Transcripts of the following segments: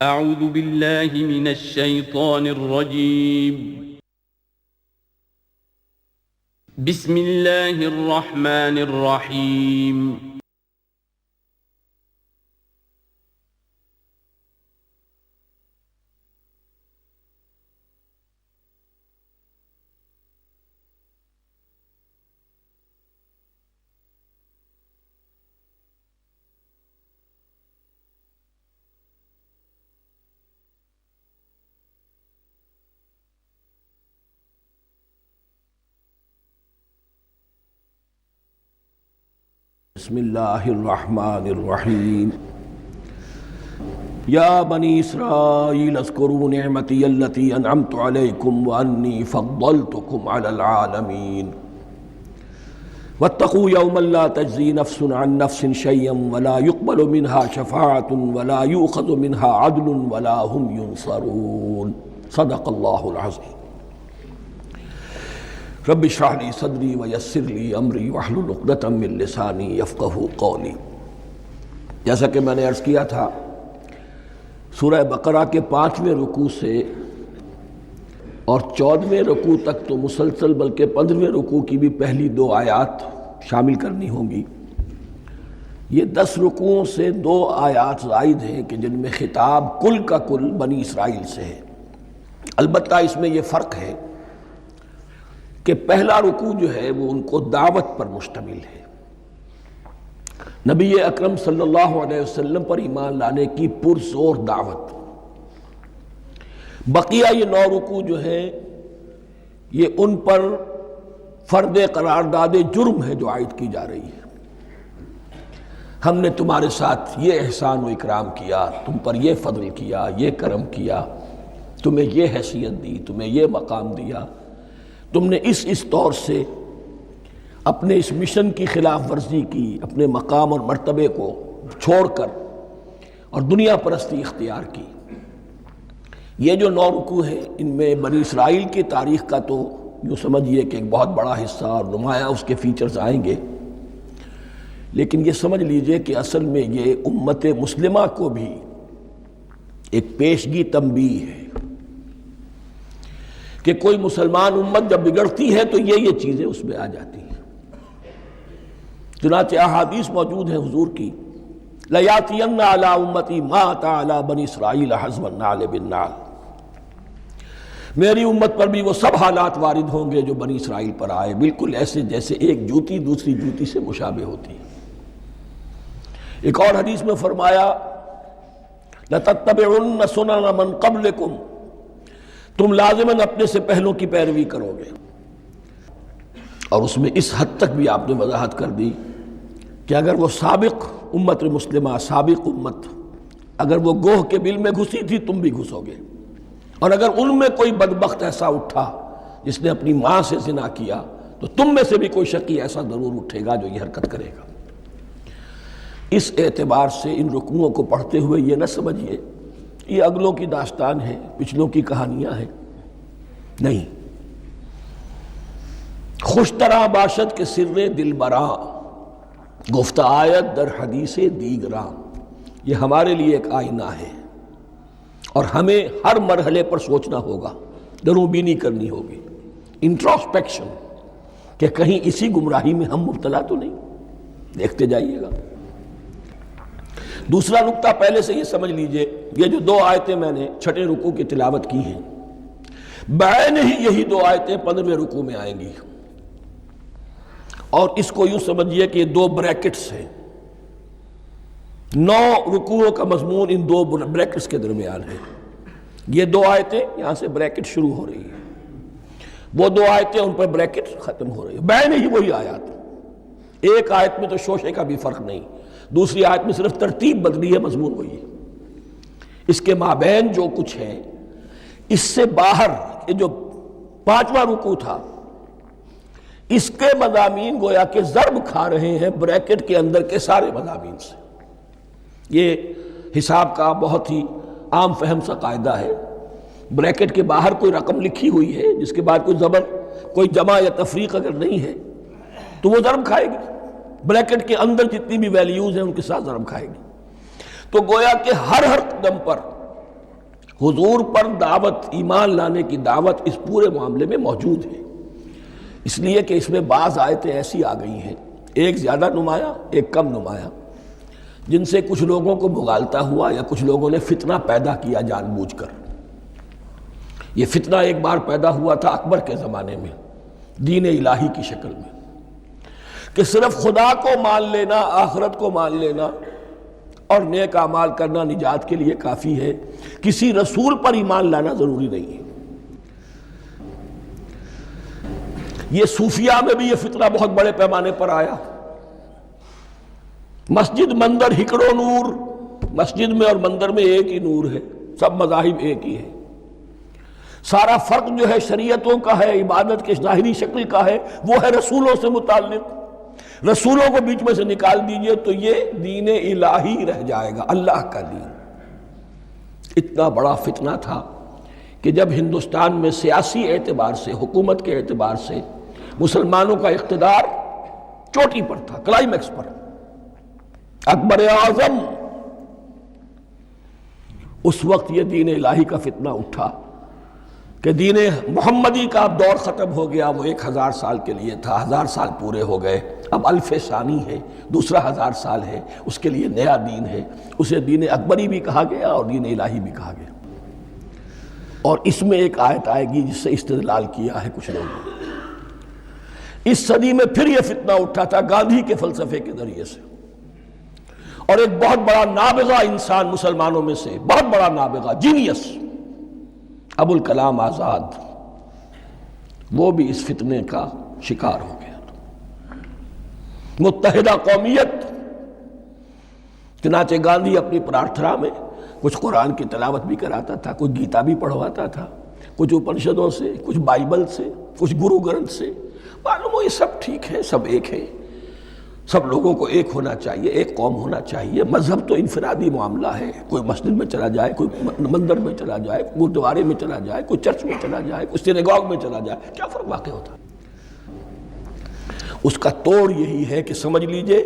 اعوذ باللہ من الشیطان الرجیم بسم اللہ الرحمن الرحیم بسم اللہ الرحمن الرحیم یا بنی اسرائیل اذکروا نعمتی التی انعمت علیکم وانی فضلتکم علی العالمین واتقوا یوما لا تجزی نفس عن نفس شیئا ولا يقبل منها شفاعة ولا یؤخذ منها عدل ولا هم ینصرون صدق اللہ العظیم رب اشرح لی صدری ویسر لی امری واحلل عقدۃ من لسانی یفقہوا قولی۔ جیسا کہ میں نے عرض کیا تھا، سورہ بقرہ کے 5ویں رکوع سے اور 14ویں رکوع تک تو مسلسل، بلکہ 15ویں رکوع کی بھی پہلی 2 آیات شامل کرنی ہوں گی۔ یہ 10 رکوعوں سے 2 آیات زائد ہیں کہ جن میں خطاب کل کا کل بنی اسرائیل سے ہے۔ البتہ اس میں یہ فرق ہے کہ پہلا رکوع جو ہے وہ ان کو دعوت پر مشتمل ہے، نبی اکرم صلی اللہ علیہ وسلم پر ایمان لانے کی پرزور دعوت۔ بقیہ یہ 9 رکوع جو ہیں یہ ان پر فرد قرارداد جرم ہے جو عائد کی جا رہی ہے۔ ہم نے تمہارے ساتھ یہ احسان و اکرام کیا، تم پر یہ فضل کیا، یہ کرم کیا، تمہیں یہ حیثیت دی، تمہیں یہ مقام دیا، تم نے اس طور سے اپنے اس مشن کی خلاف ورزی کی، اپنے مقام اور مرتبے کو چھوڑ کر اور دنیا پرستی اختیار کی۔ یہ جو 9 رکوع ہیں ان میں بنی اسرائیل کی تاریخ کا تو یوں سمجھیے کہ ایک بہت بڑا حصہ اور نمایاں اس کے فیچرز آئیں گے، لیکن یہ سمجھ لیجئے کہ اصل میں یہ امت مسلمہ کو بھی ایک پیشگی تنبیہ ہے کہ کوئی مسلمان امت جب بگڑتی ہے تو یہ چیزیں اس میں آ جاتی ہیں۔ چنانچہ احادیث موجود ہیں حضور کی، لَيَأْتِيَنَّ عَلَىٰ أُمَّتِي مَا أَتَىٰ عَلَىٰ بَنِي إِسْرَائِيلَ حَزْوَ النَّعْلِ بِالنَّعْلِ۔ میری امت پر بھی وہ سب حالات وارد ہوں گے جو بنی اسرائیل پر آئے، بالکل ایسے جیسے ایک جوتی دوسری جوتی سے مشابہ ہوتی ہے۔ ایک اور حدیث میں فرمایا لَتَتَّبِعُنَّ سُنَنَ مَنْ قَبْلِكُمْ، تم لازماً اپنے سے پہلوں کی پیروی کرو گے۔ اور اس میں اس حد تک بھی آپ نے وضاحت کر دی کہ اگر وہ سابق امت مسلمہ، سابق امت، اگر وہ گوہ کے بل میں گھسی تھی تم بھی گھسو گے، اور اگر ان میں کوئی بدبخت ایسا اٹھا جس نے اپنی ماں سے زنا کیا تو تم میں سے بھی کوئی شقی ایسا ضرور اٹھے گا جو یہ حرکت کرے گا۔ اس اعتبار سے ان رکوعوں کو پڑھتے ہوئے یہ نہ سمجھیے یہ اگلوں کی داستان ہے، پچھلوں کی کہانیاں ہیں، نہیں۔ خوش طرح باشد کے سر دل براں، گفت آیت در حدیث دیگراں، یہ ہمارے لیے ایک آئینہ ہے اور ہمیں ہر مرحلے پر سوچنا ہوگا، دروں بینی کرنی ہوگی، انٹروسپیکشن، کہ کہیں اسی گمراہی میں ہم مبتلا تو نہیں۔ دیکھتے جائیے گا۔ دوسرا نقطہ پہلے سے یہ سمجھ لیجئے، یہ جو 2 آیتیں میں نے 6 رکوع کی تلاوت کی ہیں، بعین ہی یہی 2 آیتیں 15ویں رکوع میں آئیں گی، اور اس کو یوں سمجھیے کہ یہ 2 بریکٹس ہیں۔ 9 رکوعوں کا مضمون ان 2 بریکٹس کے درمیان ہے۔ یہ 2 آیتیں یہاں سے بریکٹ شروع ہو رہی ہیں، وہ 2 آیتیں ان پر بریکٹ ختم ہو رہی ہیں، بعین ہی وہی آیات۔ ایک آیت میں تو شوشے کا بھی فرق نہیں، دوسری آیت میں صرف ترتیب بدلی ہے، مضمون وہی ہے۔ اس کے مابین جو کچھ ہے، اس سے باہر یہ جو 5واں رکوع تھا، اس کے مضامین گویا کہ ضرب کھا رہے ہیں بریکٹ کے اندر کے سارے مضامین سے۔ یہ حساب کا بہت ہی عام فہم سا قاعدہ ہے، بریکٹ کے باہر کوئی رقم لکھی ہوئی ہے جس کے بعد کوئی زبر، کوئی جمع یا تفریق اگر نہیں ہے تو وہ ضرب کھائے گی، بریکٹ کے اندر جتنی بھی ویلیوز ہیں ان کے ساتھ ضرب کھائے گی۔ تو گویا کہ ہر قدم پر حضور پر دعوت، ایمان لانے کی دعوت اس پورے معاملے میں موجود ہے، اس لیے کہ اس میں بعض آیتیں ایسی آ گئی ہیں، ایک زیادہ نمایاں ایک کم نمایاں، جن سے کچھ لوگوں کو بھگالتا ہوا یا کچھ لوگوں نے فتنہ پیدا کیا جان بوجھ کر۔ یہ فتنہ ایک بار پیدا ہوا تھا اکبر کے زمانے میں دین الہی کی شکل میں، کہ صرف خدا کو مان لینا، آخرت کو مان لینا اور نیک اعمال کرنا نجات کے لیے کافی ہے، کسی رسول پر ایمان لانا ضروری نہیں ہے۔ یہ صوفیہ میں بھی یہ فتنہ بہت بڑے پیمانے پر آیا۔ مسجد مندر ہکڑو نور، مسجد میں اور مندر میں ایک ہی نور ہے، سب مذاہب ایک ہی ہے، سارا فرق جو ہے شریعتوں کا ہے، عبادت کے ظاہری شکل کا ہے، وہ ہے رسولوں سے متعلق۔ رسولوں کو بیچ میں سے نکال دیجئے تو یہ دین الہی رہ جائے گا، اللہ کا دین۔ اتنا بڑا فتنہ تھا کہ جب ہندوستان میں سیاسی اعتبار سے، حکومت کے اعتبار سے مسلمانوں کا اقتدار چوٹی پر تھا، کلائمیکس پر، اکبر اعظم، اس وقت یہ دین الہی کا فتنہ اٹھا کہ دین محمدی کا اب دور ختم ہو گیا، وہ 1000 سال کے لیے تھا، 1000 سال پورے ہو گئے، اب الف ثانی ہے، دوسرا 1000 سال ہے، اس کے لیے نیا دین ہے، اسے دین اکبری بھی کہا گیا اور دین الہی بھی کہا گیا۔ اور اس میں ایک آیت آئے گی جس سے استدلال کیا ہے کچھ لوگوں نے۔ اس صدی میں پھر یہ فتنہ اٹھا تھا گاندھی کے فلسفے کے ذریعے سے، اور ایک بہت بڑا نابغہ انسان مسلمانوں میں سے، بہت بڑا نابغہ، جینیس، ابو الکلام آزاد، وہ بھی اس فتنے کا شکار ہو گیا۔ متحدہ قومیت، چنانچہ گاندھی اپنی پرارتھنا میں کچھ قرآن کی تلاوت بھی کراتا تھا، کچھ گیتا بھی پڑھواتا تھا، کچھ اپنشدوں سے، کچھ بائبل سے، کچھ گرو گرنتھ سے۔ معلوم ہو یہ سب ٹھیک ہے، سب ایک ہے، سب لوگوں کو ایک ہونا چاہیے، ایک قوم ہونا چاہیے۔ مذہب تو انفرادی معاملہ ہے، کوئی مسجد میں چلا جائے، کوئی مندر میں چلا جائے، کوئی گردوارے میں چلا جائے، کوئی چرچ میں چلا جائے، کوئی سینیگاگ میں چلا جائے، کیا فرق واقع ہوتا ہے؟ اس کا توڑ یہی ہے کہ سمجھ لیجئے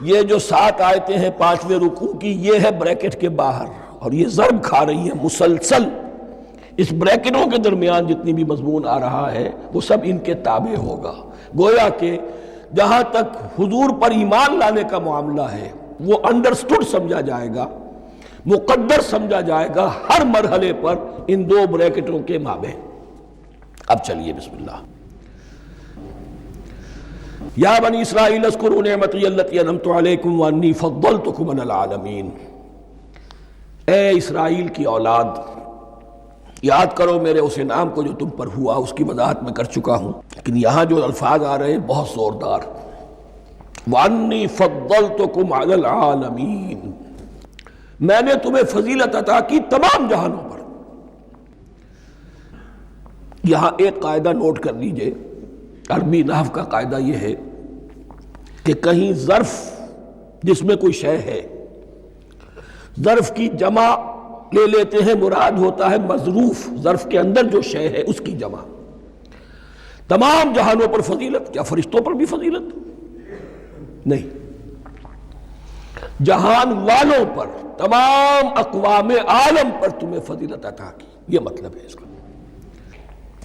یہ جو 7 آیتیں ہیں 5ویں رکوع کی، یہ ہے بریکٹ کے باہر، اور یہ ضرب کھا رہی ہے مسلسل۔ اس بریکٹوں کے درمیان جتنی بھی مضمون آ رہا ہے وہ سب ان کے تابع ہوگا۔ گویا کہ جہاں تک حضور پر ایمان لانے کا معاملہ ہے وہ انڈرسٹوڈ سمجھا جائے گا، مقدر سمجھا جائے گا ہر مرحلے پر ان 2 بریکٹوں کے مابین۔ اب چلیے بسم اللہ۔ یا بنی اسرائیل اذکروا نعمتی التی انعمت علیکم وانی فضلتکم علی العالمین۔ اے اسرائیل کی اولاد، یاد کرو میرے اس انعام کو جو تم پر ہوا، اس کی وضاحت میں کر چکا ہوں، لیکن یہاں جو الفاظ آ رہے ہیں بہت زوردار۔ وَأَنِّي فَضَّلْتُكُمْ عَلَى الْعَالَمِينَ، میں نے تمہیں فضیلت عطا کی تمام جہانوں پر۔ یہاں ایک قاعدہ نوٹ کر لیجئے، عربی نحو کا قاعدہ یہ ہے کہ کہیں ظرف جس میں کوئی شے ہے، ظرف کی جمع لے لیتے ہیں، مراد ہوتا ہے مظروف، ظرف کے اندر جو شے ہے اس کی جمع۔ تمام جہانوں پر فضیلت، کیا فرشتوں پر بھی فضیلت؟ نہیں، جہان والوں پر، تمام اقوام عالم پر تمہیں فضیلت عطا کی، یہ مطلب ہے اس کا۔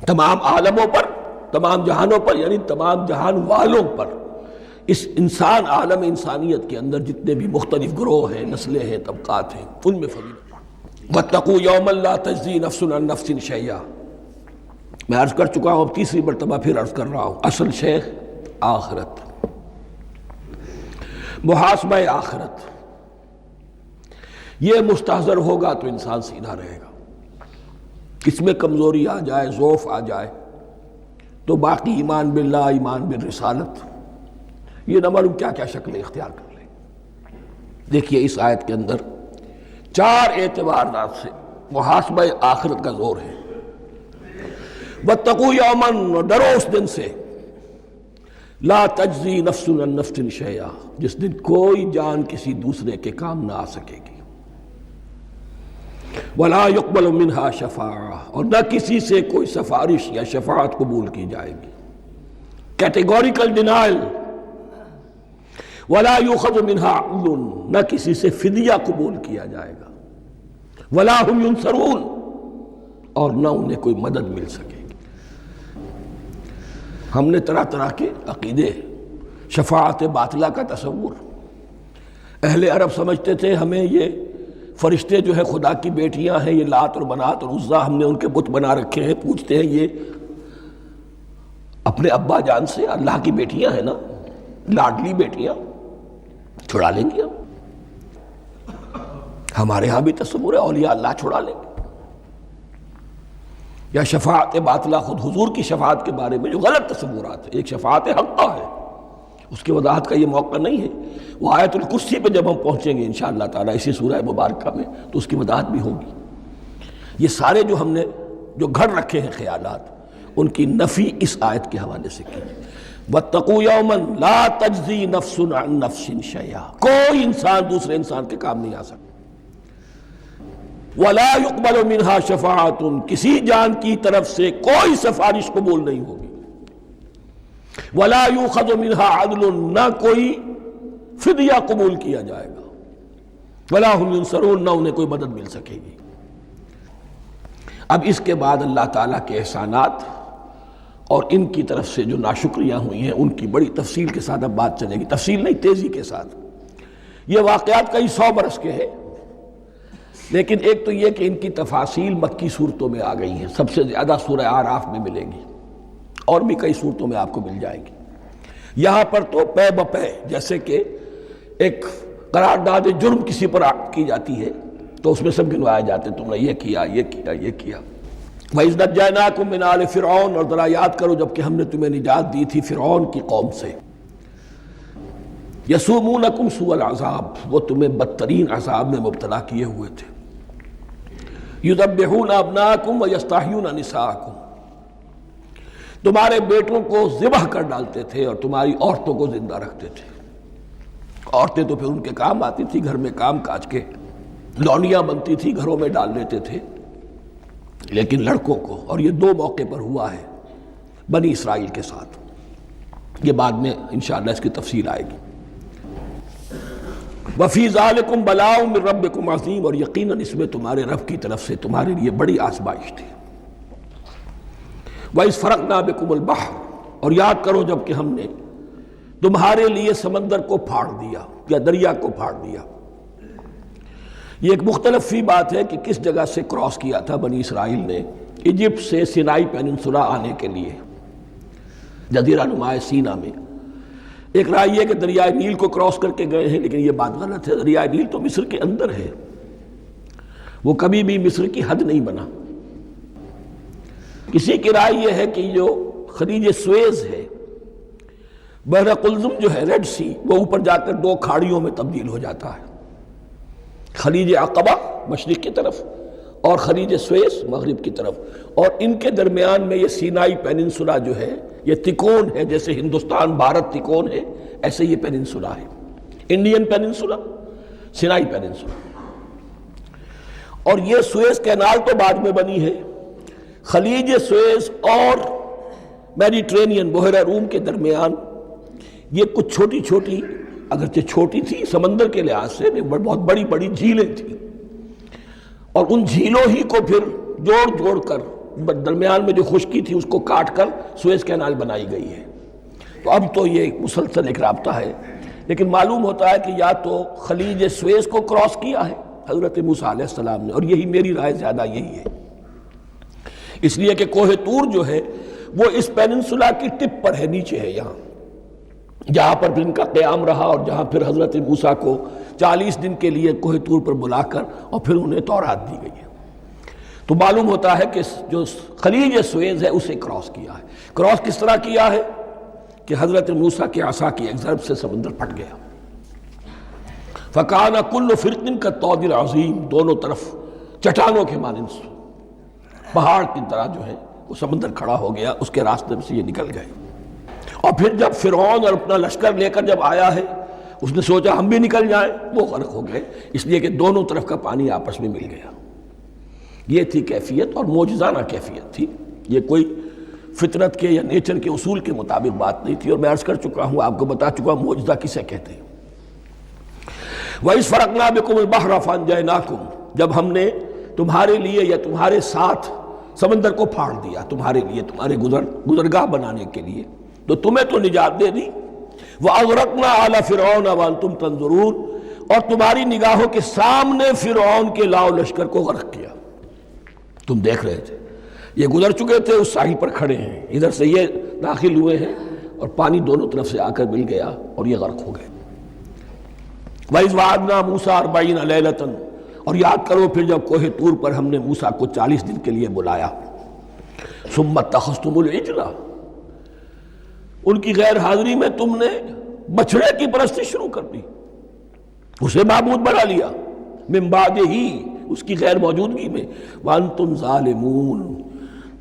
تمام عالموں پر، تمام جہانوں پر، یعنی تمام جہان والوں پر، اس انسان عالم انسانیت کے اندر جتنے بھی مختلف گروہ ہیں، نسلیں ہیں، طبقات ہیں، ان میں فضیلت۔ وَاتَّقُوا يَوْمًا لَا تَجْزِي نَفْسٌ عَن نَفْسٍ شَيْئًا، میں عرض کر چکا ہوں، اب تیسری مرتبہ پھر عرض کر رہا ہوں، اصل شیخ آخرت، محاسبہ آخرت، یہ مستحضر ہوگا تو انسان سیدھا رہے گا۔ اس میں کمزوری آ جائے، ضعف آ جائے تو باقی ایمان باللہ، ایمان بالرسالت، یہ نہ معلوم کیا کیا شکلیں اختیار کر لیں۔ دیکھیے اس آیت کے اندر 4 اعتبارات سے محاسبہ آخرت کا زور ہے۔ وَاتَّقُوا يَوْمًا، ڈرو اس دن سے، لا تجزی نفس عن نفس شیئا، جس دن کوئی جان کسی دوسرے کے کام نہ آ سکے گی، ولا يقبل منها شفاعہ، اور نہ کسی سے کوئی سفارش یا شفاعت قبول کی جائے گی، کیٹیگوریکل ڈینائل، ولا يؤخذ منها عدل، نہ کسی سے فدیہ قبول کیا جائے گا، ولا هم ينصرون، اور نہ انہیں کوئی مدد مل سکے گی۔ ہم نے طرح طرح کے عقیدے، شفاعت باطلہ کا تصور، اہل عرب سمجھتے تھے ہمیں یہ فرشتے جو ہے خدا کی بیٹیاں ہیں، یہ لات اور منات اور عزا ہم نے ان کے بت بنا رکھے ہیں، پوچھتے ہیں یہ اپنے ابا جان سے اللہ کی بیٹیاں ہیں نا، لاڈلی بیٹیاں، چھڑا لیں گے ہمارے ہاں بھی تصور ہے اولیاء اللہ چھڑا لیں گے۔ یا شفاعت باطلہ، خود حضور کی شفاعت کے بارے میں جو غلط تصورات ہیں، ایک شفاعت حقہ ہے، اس کی وضاحت کا یہ موقع نہیں ہے، وہ آیت الکرسی پہ جب ہم پہنچیں گے انشاءاللہ تعالیٰ اسی سورہ مبارکہ میں تو اس کی وضاحت بھی ہوگی۔ یہ سارے جو ہم نے جو گھڑ رکھے ہیں خیالات، ان کی نفی اس آیت کے حوالے سے کی۔ وَاتَّقُوا يَوْمًا لَا تَجْزِي نَفْسٌ عَن نَفْسٍ شَيْئًا، کوئی انسان دوسرے انسان کے کام نہیں آ سکتا۔ وَلَا يُقْبَلُ مِنْهَا شَفَاعَةٌ، کسی جان کی طرف سے کوئی سفارش قبول نہیں ہوگی۔ وَلَا يُؤْخَذُ مِنْهَا عَدْلٌ، نہ کوئی فدیہ قبول کیا جائے گا۔ وَلَا هُمْ يُنصَرُونَ، نہ انہیں کوئی مدد مل سکے گی۔ اب اس کے بعد اللہ تعالیٰ کے احسانات اور ان کی طرف سے جو ناشکریاں ہوئی ہیں ان کی بڑی تفصیل کے ساتھ اب بات چلے گی، تفصیل نہیں تیزی کے ساتھ۔ یہ واقعات کئی 100 برس کے ہیں، لیکن ایک تو یہ کہ ان کی تفاصیل مکی صورتوں میں آ گئی ہیں، سب سے زیادہ سورہ اعراف میں ملیں گی، اور بھی کئی صورتوں میں آپ کو مل جائے گی۔ یہاں پر تو پے بپے، جیسے کہ ایک قرارداد جرم کسی پر کی جاتی ہے تو اس میں سب گنوائے جاتے ہیں، تم نے یہ کیا، یہ کیا، یہ کیا۔ وَإِذْ نَجَّيْنَاكُم مِّنْ آلِ فِرْعَوْنَ، اور ذرا یاد کرو جب کہ ہم نے تمہیں نجات دی تھی فرعون کی قوم سے۔ يَسُومُونَكُمْ سُوءَ الْعَذَابِ، وہ تمہیں بدترین عذاب میں مبتلا کیے ہوئے تھے۔ يُذَبِّحُونَ أَبْنَاءَكُمْ وَيَسْتَحْيُونَ نِسَاءَكُمْ، تمہارے بیٹوں کو ذبح کر ڈالتے تھے اور تمہاری عورتوں کو زندہ رکھتے تھے۔ عورتیں تو پھر ان کے کام آتی تھی، گھر میں کام کاج کے لونیاں بنتی تھی، گھروں میں ڈال لیتے تھے، لیکن لڑکوں کو، اور یہ 2 موقع پر ہوا ہے بنی اسرائیل کے ساتھ، یہ بعد میں انشاءاللہ اس کی تفصیل آئے گی۔ وَفِي ذَلِكُمْ بَلَاءٌ مِّن رَبِّكُمْ عَظِيمٌ، اور یقیناً اس میں تمہارے رب کی طرف سے تمہارے لیے بڑی آزمائش تھی۔ وَإِذْ فَرَقْنَا بِكُمُ الْبَحْرَ، اور یاد کرو جب کہ ہم نے تمہارے لیے سمندر کو پھاڑ دیا یا دریا کو پھاڑ دیا۔ یہ ایک مختلف فی بات ہے کہ کس جگہ سے کراس کیا تھا بنی اسرائیل نے ایجپٹ سے سینائی پیننسولا آنے کے لیے، جزیرہ نما سینا میں۔ ایک رائے یہ کہ دریائے نیل کو کراس کر کے گئے ہیں، لیکن یہ بات غلط ہے، دریائے نیل تو مصر کے اندر ہے، وہ کبھی بھی مصر کی حد نہیں بنا۔ کسی کی رائے یہ ہے کہ جو خلیج سویز ہے، بحر قلزم جو ہے، ریڈ سی، وہ اوپر جا کر 2 کھاڑیوں میں تبدیل ہو جاتا ہے، خلیج عقبہ مشرق کی طرف اور خلیج سویز مغرب کی طرف، اور ان کے درمیان میں یہ سینائی پیننسولا جو ہے یہ تکون ہے، جیسے ہندوستان بھارت تکون ہے ایسے یہ پیننسولا ہے، انڈین پیننسولا، سینائی پیننسولا۔ اور یہ سویز کینال تو بعد میں بنی ہے، خلیج سویز اور میڈیٹرینین بحیرہ روم کے درمیان یہ کچھ چھوٹی چھوٹی، اگرچہ چھوٹی تھی سمندر کے لحاظ سے، بہت بڑی بڑی جھیلیں تھیں، اور ان جھیلوں ہی کو پھر جوڑ جوڑ کر درمیان میں جو خشکی تھی اس کو کاٹ کر سویز کینال بنائی گئی ہے۔ تو اب تو یہ مسلسل ایک رابطہ ہے، لیکن معلوم ہوتا ہے کہ یا تو خلیج سویز کو کراس کیا ہے حضرت موسیٰ علیہ السلام نے، اور یہی میری رائے زیادہ یہی ہے، اس لیے کہ کوہ طور جو ہے وہ اس پیننسولا کی ٹپ پر ہے، نیچے ہے یہاں، جہاں پر پھر ان کا قیام رہا، اور جہاں پھر حضرت موسیٰ کو 40 دن کے لیے کوہ طور پر بلا کر اور پھر انہیں تورات دی گئی ہے۔ تو معلوم ہوتا ہے کہ جو خلیج سویز ہے اسے کراس کیا ہے۔ کراس کس طرح کیا ہے کہ حضرت موسیٰ کے عصا کی ایک ضرب سے سمندر پھٹ گیا۔ فَكَانَ كُلُّ فِرْقٍ كَالطَّوْدِ الْعَظِيمِ، دونوں طرف چٹانوں کے مانند پہاڑ کی طرح جو ہے وہ سمندر کھڑا ہو گیا، اس کے راستے سے یہ نکل گئے۔ اور پھر جب فرعون اور اپنا لشکر لے کر جب آیا ہے، اس نے سوچا ہم بھی نکل جائیں، وہ غرق ہو گئے، اس لیے کہ دونوں طرف کا پانی آپس میں مل گیا۔ یہ تھی کیفیت، اور معجزانہ کیفیت تھی، یہ کوئی فطرت کے یا نیچر کے اصول کے مطابق بات نہیں تھی، اور میں عرض کر چکا ہوں، آپ کو بتا چکا ہوں معجزہ کسے کہتے ہیں۔ وَإِذْ فَرَقْنَا بِكُمُ الْبَحْرَ فَأَنْجَيْنَاكُمْ، جب ہم نے تمہارے لیے یا تمہارے ساتھ سمندر کو پھاڑ دیا تمہارے لیے، تمہارے گزرگاہ بنانے کے لیے، تو تمہیں تو نجات دے دی۔ وَأَغْرَقْنَا آلَ فِرْعَوْنَ وَأَنْتُمْ تَنظُرُونَ، اور تمہاری نگاہوں کے سامنے فرعون کے لاؤ لشکر کو غرق کیا، تم دیکھ رہے تھے، یہ گزر چکے تھے، اس ساحل پر کھڑے ہیں، ادھر سے یہ داخل ہوئے ہیں اور پانی دونوں طرف سے آ کر مل گیا اور یہ غرق ہو گئے۔ وَإِذْ وَعَدْنَا مُوسَىٰ 40 لَيْلَةً، اور یاد کرو پھر جب کوہ طور پر ہم نے موسیٰ کو 40 دن کے لیے بلایا۔ ثُمَّ اتَّخَذْتُمُ الْعِجْلَ، ان کی غیر حاضری میں تم نے بچھڑے کی پرستی شروع کر دی، اسے معبود بنا لیا، من بعدہ، اس کی غیر موجودگی میں، وَأَنْتُمْ ظَالِمُونَ،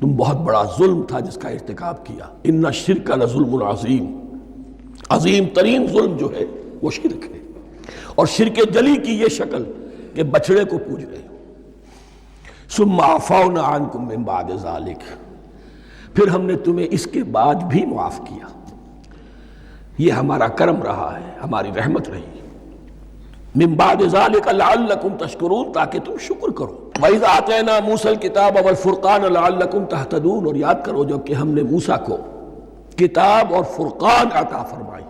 تم بہت بڑا ظلم تھا جس کا ارتکاب کیا۔ اِنَّ الشِّرْكَ لَظُلْمٌ عَظِيمٌ، عظیم ترین ظلم جو ہے وہ شرک ہے، اور شرک جلی کی یہ شکل کہ بچڑے کو پوج رہے ہو۔ ثُمَّ عَفَوْنَا عَنْكُمْ مِن بَعْدِ ذَلِكَ، پھر ہم نے تمہیں اس کے بعد بھی معاف کیا، یہ ہمارا کرم رہا ہے، ہماری رحمت رہی۔ من بعد ذلك لعلكم تشکرون، تاکہ تم شکر کرو۔ وَإِذْ آتَيْنَا مُوسَى الْكِتَابَ وَالْفُرْقَانَ لَعَلَّكُمْ تَهْتَدُونَ، اور یاد کرو جب کہ ہم نے موسیٰ کو کتاب اور فرقان عطا فرمائی۔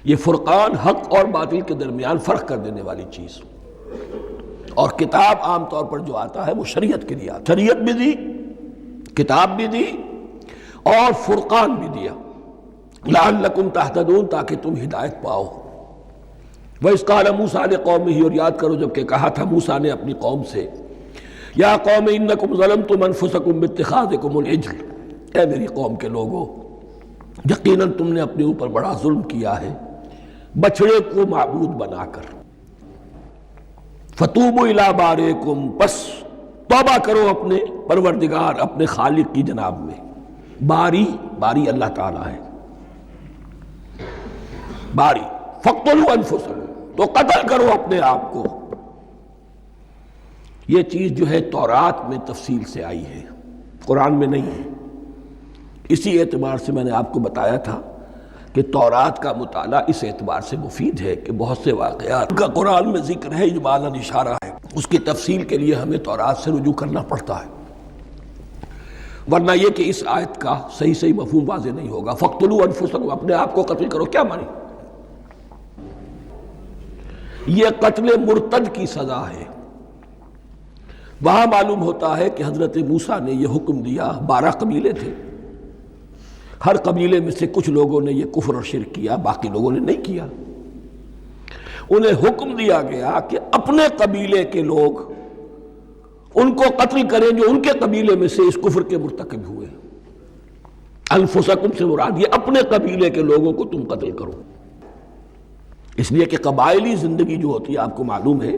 یہ فرقان حق اور باطل کے درمیان فرق کر دینے والی چیز، اور کتاب عام طور پر جو آتا ہے وہ شریعت کے لیے آتا ہے، شریعت بھی دی، کتاب بھی دی، اور فرقان بھی دیا، لعلکم تہتدون، تاکہ تم ہدایت پاؤ۔ وَإِذْ قَالَ مُوسَىٰ لِقَوْمِهِ، اور یاد کرو جب کہ کہا تھا موسیٰ نے اپنی قوم سے، یا قوم انکم ظلمتم انفسکم باتخاذکم العجل، اے میری قوم کے لوگو، یقیناً تم نے اپنے اوپر بڑا ظلم کیا ہے بچڑے کو معبود بنا کر۔ فَتُوبُوا إِلَىٰ بَارِئِكُمْ، پس توبہ کرو اپنے پروردگار، اپنے خالق کی جناب میں۔ باری اللہ تعالیٰ ہے، باری۔ فَاقْتُلُوا أَنفُسَكُمْ، تو قتل کرو اپنے آپ کو۔ یہ چیز جو ہے تورات میں تفصیل سے آئی ہے، قرآن میں نہیں ہے۔ اسی اعتبار سے میں نے آپ کو بتایا تھا کہ تورات کا مطالعہ اس اعتبار سے مفید ہے کہ بہت سے واقعات کا قرآن میں ذکر ہے، اجمالاً اشارہ ہے، اس کی تفصیل کے لیے ہمیں تورات سے رجوع کرنا پڑتا ہے، ورنہ یہ کہ اس آیت کا صحیح مفہوم واضح نہیں ہوگا۔ فَاقْتُلُوا أَنفُسَكُمْ، اپنے آپ کو قتل کرو، کیا مانی؟ یہ قتل مرتد کی سزا ہے۔ وہاں معلوم ہوتا ہے کہ حضرت موسیٰ نے یہ حکم دیا، 12 قبیلے تھے، ہر قبیلے میں سے کچھ لوگوں نے یہ کفر اور شرک کیا، باقی لوگوں نے نہیں کیا۔ انہیں حکم دیا گیا کہ اپنے قبیلے کے لوگ ان کو قتل کریں جو ان کے قبیلے میں سے اس کفر کے مرتکب ہوئے۔ انفسکم سے مراد یہ اپنے قبیلے کے لوگوں کو تم قتل کرو، اس لیے کہ قبائلی زندگی جو ہوتی ہے آپ کو معلوم ہے،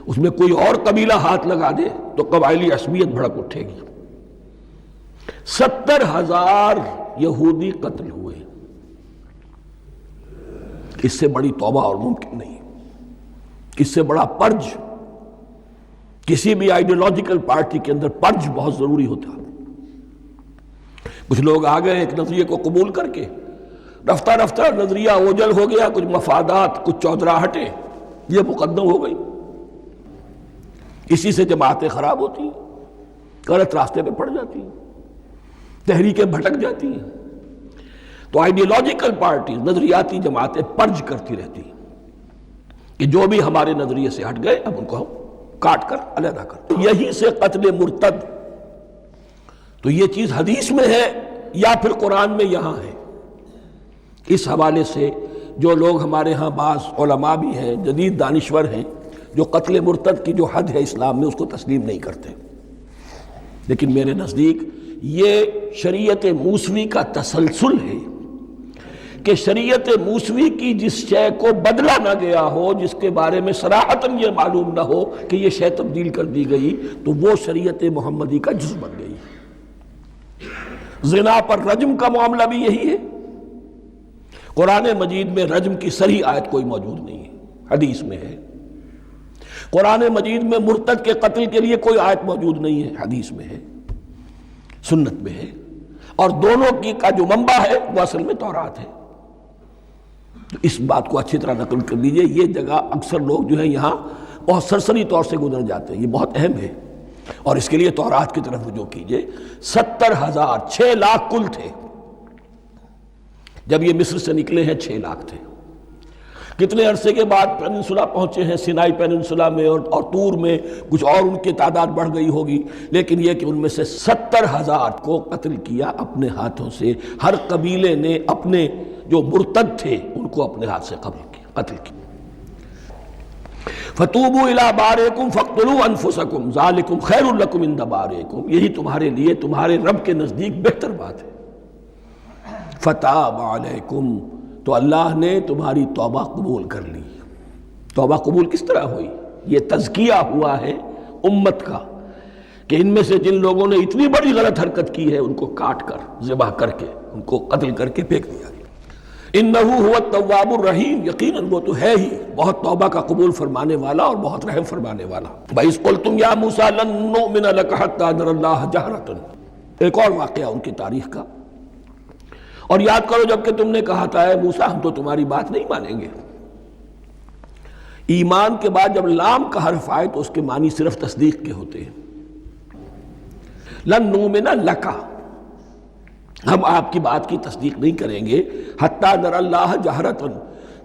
اس میں کوئی اور قبیلہ ہاتھ لگا دے تو قبائلی عصبیت بھڑک اٹھے گی۔ 70,000 یہودی قتل ہوئے، اس سے بڑی توبہ اور ممکن نہیں، اس سے بڑا پرج، کسی بھی آئیڈیولوجیکل پارٹی کے اندر پرج بہت ضروری ہوتا ہے۔ کچھ لوگ آ گئے ایک نظریے کو قبول کر کے، رفتہ رفتہ نظریہ اوجل ہو گیا، کچھ مفادات، کچھ چودراہٹیں یہ مقدم ہو گئی، اسی سے جماعتیں خراب ہوتی ہیں، غلط راستے پہ پڑ جاتی ہیں، تحریکیں بھٹک جاتی ہیں۔ تو آئیڈیولوجیکل پارٹیز، نظریاتی جماعتیں پرج کرتی رہتی ہیں کہ جو بھی ہمارے نظریے سے ہٹ گئے اب ان کو ہم کاٹ کر علیحدہ کر۔ یہی سے قتل مرتد، تو یہ چیز حدیث میں ہے یا پھر قرآن میں یہاں ہے۔ اس حوالے سے جو لوگ ہمارے ہاں بعض علماء بھی ہیں، جدید دانشور ہیں، جو قتل مرتد کی جو حد ہے اسلام میں اس کو تسلیم نہیں کرتے، لیکن میرے نزدیک یہ شریعت موسوی کا تسلسل ہے کہ شریعت موسوی کی جس شے کو بدلا نہ گیا ہو، جس کے بارے میں صراحتاً یہ معلوم نہ ہو کہ یہ شے تبدیل کر دی گئی، تو وہ شریعت محمدی کا جز بن گئی۔ زنا پر رجم کا معاملہ بھی یہی ہے۔ قرآن مجید میں رجم کی صریح آیت کوئی موجود نہیں ہے، حدیث میں ہے۔ قرآن مجید میں مرتد کے قتل کے لیے کوئی آیت موجود نہیں ہے، حدیث میں ہے، سنت میں ہے، اور دونوں کی کا جو منبع ہے وہ اصل میں تورات ہے۔ تو اس بات کو اچھی طرح نقل کر لیجئے، یہ جگہ اکثر لوگ جو ہے یہاں بہت سرسری طور سے گزر جاتے ہیں، یہ بہت اہم ہے۔ اور اس کے لیے تورات کی طرف رجوع کیجئے، 70,000 6 لاکھ کل تھے جب یہ مصر سے نکلے ہیں، 6 لاکھ تھے۔ کتنے عرصے کے بعد پیننسولا پہنچے ہیں، سینائی پیننسولا میں اور طور میں، کچھ اور ان کی تعداد بڑھ گئی ہوگی، لیکن یہ کہ ان میں سے 70,000 کو قتل کیا اپنے ہاتھوں سے۔ ہر قبیلے نے اپنے جو مرتد تھے ان کو اپنے ہاتھ سے قتل کیا۔ فَتُوبُوا إِلَىٰ بَارِئِكُمْ فَاقْتُلُوا أَنفُسَكُمْ ذَلِكُمْ خَيْرٌ لَكُمْ عِندَ بَارِئِكُمْ، یہی تمہارے لیے تمہارے رب کے نزدیک بہتر بات ہے۔ فَتَابَ عَلَيْكُمْ، تو اللہ نے تمہاری توبہ قبول کر لی۔ توبہ قبول کس طرح ہوئی؟ یہ تزکیہ ہوا ہے امت کا کہ ان میں سے جن لوگوں نے اتنی بڑی غلط حرکت کی ہے ان کو کاٹ کر، ذبح کر کے، ان کو قتل کر کے پھینک دیا۔ انہ هو التواب الرحیم، یقیناً وہ تو ہے ہی بہت توبہ کا قبول فرمانے والا اور بہت رحم فرمانے والا۔ وَإِذْ قُلْتُمْ يَا مُوسَىٰ لَن نُّؤْمِنَ لَكَ حَتَّىٰ نَرَى اللَّهَ جَهْرَةً، ایک اور واقعہ ان کی تاریخ کا۔ اور یاد کرو جب کہ تم نے کہا تھا اے موسیٰ ہم تو تمہاری بات نہیں مانیں گے۔ ایمان کے بعد جب لام کا حرف آئے تو اس کے معنی صرف تصدیق کے ہوتے ہیں۔ لن نؤمن لک، ہم آپ کی بات کی تصدیق نہیں کریں گے، حتی نری اللہ جہرۃ،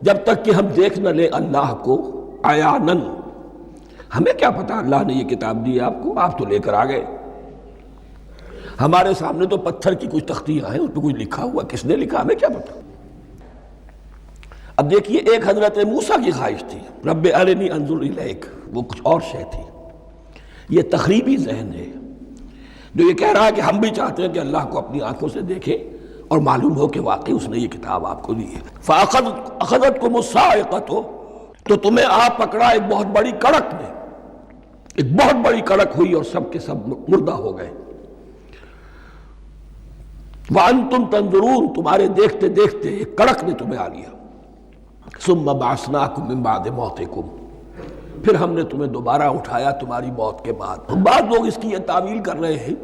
جب تک کہ ہم دیکھ نہ لیں اللہ کو عیاناً۔ ہمیں کیا پتا اللہ نے یہ کتاب دی آپ کو، آپ تو لے کر آ گئے۔ ہمارے سامنے تو پتھر کی کچھ تختیاں ہیں، اس پہ کچھ لکھا ہوا، کس نے لکھا ہمیں کیا پتا۔ اب دیکھیے ایک حضرت موسیٰ کی خواہش تھی رب ارنی انظر الیک، وہ کچھ اور شے تھی۔ یہ تخریبی ذہن ہے جو یہ کہہ رہا ہے کہ ہم بھی چاہتے ہیں کہ اللہ کو اپنی آنکھوں سے دیکھیں اور معلوم ہو کہ واقعی اس نے یہ کتاب آپ کو دی ہے۔ فَأَخَذَتْكُمُ الصَّاعِقَةُ، تو تمہیں آپ پکڑا ایک بہت بڑی کڑک نے، ایک بہت بڑی کڑک ہوئی اور سب کے سب مردہ ہو گئے۔ وَأَنْتُمْ تَنظُرُونَ، تمہارے دیکھتے دیکھتے ایک کڑک نے تمہیں آ لیا۔ ثُمَّ بَعَثْنَاكُمْ مِنْ بَعْدِ مَوْتِكُمْ، پھر ہم نے تمہیں دوبارہ اٹھایا تمہاری موت کے بعد۔ بعض لوگ اس کی یہ تعویل کر رہے ہیں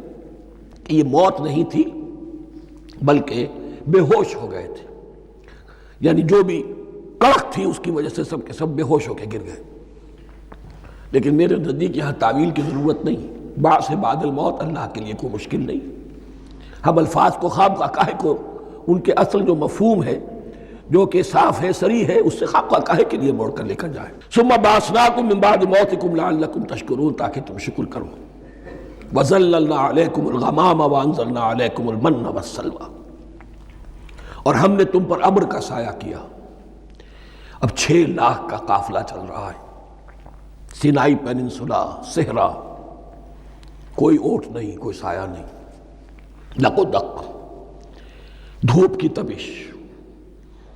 کہ یہ موت نہیں تھی بلکہ بے ہوش ہو گئے تھے، یعنی جو بھی کڑک تھی اس کی وجہ سے سب کے سب بے ہوش ہو کے گر گئے۔ لیکن میرے نزدیک یہاں تعویل کی ضرورت نہیں، بعث بعد الموت اللہ کے لیے کوئی مشکل نہیں۔ ہم الفاظ کو خواب کاہے کو ان کے اصل جو مفہوم ہے جو کہ صاف ہے، صریح ہے، اس سے خواب کاہے کے لیے موڑ کر لے کر جائیں۔ ثم بعثناکم من بعد موتکم لعلکم تشکرون، تاکہ تم شکر کرو۔ وظللنا علیکم الغمام وانزلنا علیکم المن والسلوى، اور ہم نے تم پر ابر کا سایہ کیا۔ اب 6 لاکھ کا قافلہ چل رہا ہے، سینائی پیننسولا، صحرا، کوئی اونٹ نہیں، کوئی سایہ نہیں، دق و دق، دھوپ کی تپش۔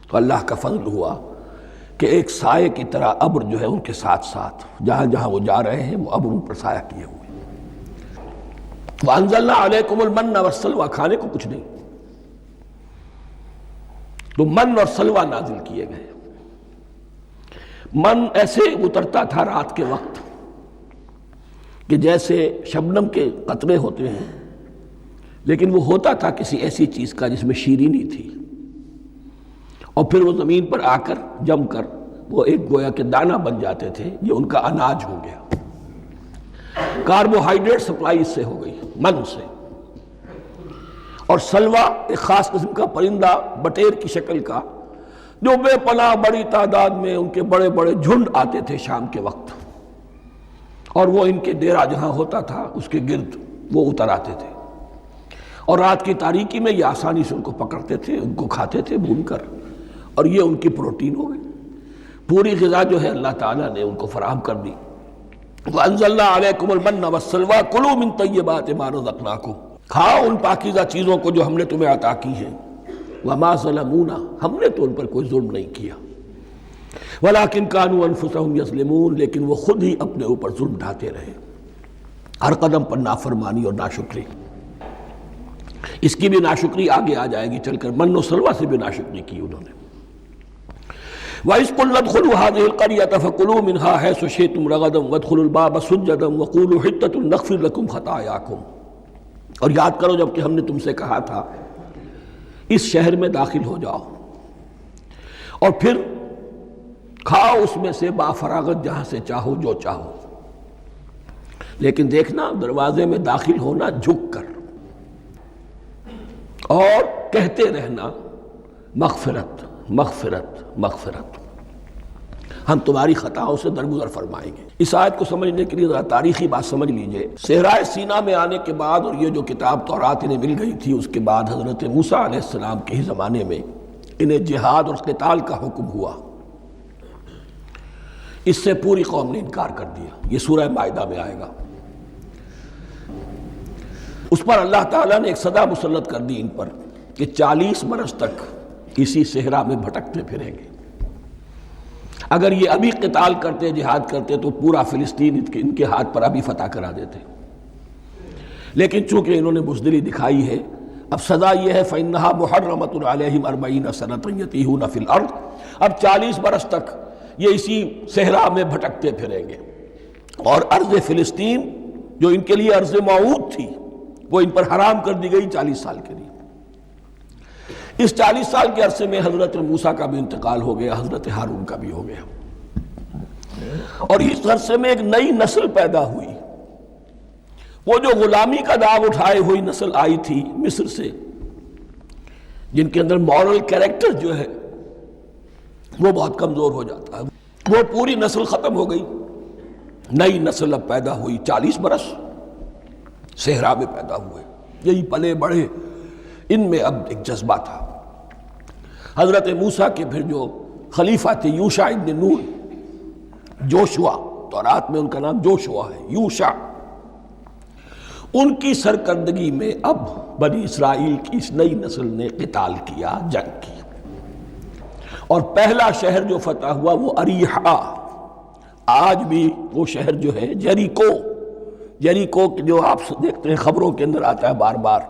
تو اللہ کا فضل ہوا کہ ایک سائے کی طرح ابر جو ہے ان کے ساتھ ساتھ جہاں جہاں وہ جا رہے ہیں وہ ابر ان پر سایہ کیے ہوئے۔ وَأَنزَلْنَا عَلَيْكُمُ الْمَنَّ وَالسَّلْوَىٰ، کھانے کو کچھ نہیں، تو من اور سلوہ نازل کیے گئے۔ من ایسے اترتا تھا رات کے وقت کہ جیسے شبنم کے قطرے ہوتے ہیں، لیکن وہ ہوتا تھا کسی ایسی چیز کا جس میں شیرینی تھی، اور پھر وہ زمین پر آ کر جم کر وہ ایک گویا کے دانہ بن جاتے تھے، یہ ان کا اناج ہو گیا۔ کاربوہائیڈریٹ سپلائی اس سے ہو گئی، من سے۔ اور سلوہ ایک خاص قسم کا پرندہ بٹیر کی شکل کا جو بے پناہ بڑی تعداد میں ان کے بڑے بڑے جھنڈ آتے تھے شام کے وقت، اور وہ ان کے ڈیرا جہاں ہوتا تھا اس کے گرد وہ اتر آتے تھے، اور رات کی تاریکی میں یہ آسانی سے ان کو پکڑتے تھے، ان کو کھاتے تھے بھون کر، اور یہ ان کی پروٹین ہو گئی۔ پوری غذا جو ہے اللہ تعالیٰ نے ان کو فراہم کر دی۔ وَأَنزَلْنَا عَلَيْكُمُ الْمَنَّ وَالسَّلْوَىٰ كُلُوا مِن طَيِّبَاتِ مَا رَزَقْنَاكُمْ، کھاؤ ان پاکیزہ چیزوں کو جو ہم نے تمہیں عطا کی ہیں۔ وَمَا ظَلَمُونَا، ہم نے تو ان پر کوئی ظلم نہیں کیا۔ وَلَٰكِن كَانُوا أَنفُسَهُمْ يَظْلِمُونَ، لیکن وہ خود ہی اپنے اوپر ظلم ڈھاتے رہے، ہر قدم پر نافرمانی اور ناشکری۔ اس کی بھی ناشکری آگے آ جائے گی چل کر، من و سلوہ سے بھی ناشکری کی انہوں نے۔ وَإِذْ قُلْنَا ادْخُلُوا هَٰذِهِ الْقَرْيَةَ فَكُلُوا مِنْهَا حَيْثُ شِئْتُمْ رَغَدًا وَادْخُلُوا الْبَابَ سُجَّدًا وَقُولُوا حِطَّةٌ نَغْفِرْ لَكُمْ خَطَايَاكُمْ، اور یاد کرو جب کہ ہم نے تم سے کہا تھا اس شہر میں داخل ہو جاؤ اور پھر کھاؤ اس میں سے با فراغت جہاں سے چاہو جو چاہو، لیکن دیکھنا دروازے میں داخل ہونا جھک کر اور کہتے رہنا مغفرت مغفرت مغفرت، ہم تمہاری خطاؤں سے درگزر فرمائیں گے۔ اس آیت کو سمجھنے کے لیے ذرا تاریخی بات سمجھ لیجئے۔ صحرائے سینا میں آنے کے بعد اور یہ جو کتاب تورات انہیں مل گئی تھی، اس کے بعد حضرت موسیٰ علیہ السلام کے ہی زمانے میں انہیں جہاد اور قتال کا حکم ہوا۔ اس سے پوری قوم نے انکار کر دیا، یہ سورہ مائدہ میں آئے گا۔ اس پر اللہ تعالیٰ نے ایک سزا مسلط کر دی ان پر کہ 40 برس تک اسی صحرا میں بھٹکتے پھریں گے۔ اگر یہ ابھی قتال کرتے جہاد کرتے تو پورا فلسطین ان کے ہاتھ پر ابھی فتح کرا دیتے، لیکن چونکہ انہوں نے بزدلی دکھائی ہے، اب سزا یہ ہے فَإِنَّهَا مُحَرَّمَةٌ عَلَيْهِمْ 40 سَنَةً يَتِيهُونَ فِي الْأَرْضِ، اب 40 برس تک یہ اسی صحرا میں بھٹکتے پھریں گے، اور ارض فلسطین جو ان کے لیے ارض موعود تھی وہ ان پر حرام کر دی گئی 40 سال کے لیے۔ اس 40 سال کے عرصے میں حضرت موسیٰ کا بھی انتقال ہو گیا، حضرت ہارون کا بھی ہو گیا، اور اس عرصے میں ایک نئی نسل پیدا ہوئی۔ وہ جو غلامی کا داغ اٹھائے ہوئی نسل آئی تھی مصر سے، جن کے اندر مورل کیریکٹر جو ہے وہ بہت کمزور ہو جاتا ہے، وہ پوری نسل ختم ہو گئی، نئی نسل اب پیدا ہوئی۔ 40 برس صحرا میں پیدا ہوئے، یہی پلے بڑھے، ان میں اب ایک جذبہ تھا۔ حضرت موسیٰ کے پھر جو خلیفہ تھے یوشع ابن نون، جوشوا، تورات میں ان کا نام جوشوا ہے، یوشع، ان کی سرکردگی میں اب بنی اسرائیل کی اس نئی نسل نے قتال کیا، جنگ کی، اور پہلا شہر جو فتح ہوا وہ اریحا۔ آج بھی وہ شہر جو ہے جیریکو جو آپ دیکھتے ہیں خبروں کے اندر آتا ہے بار بار،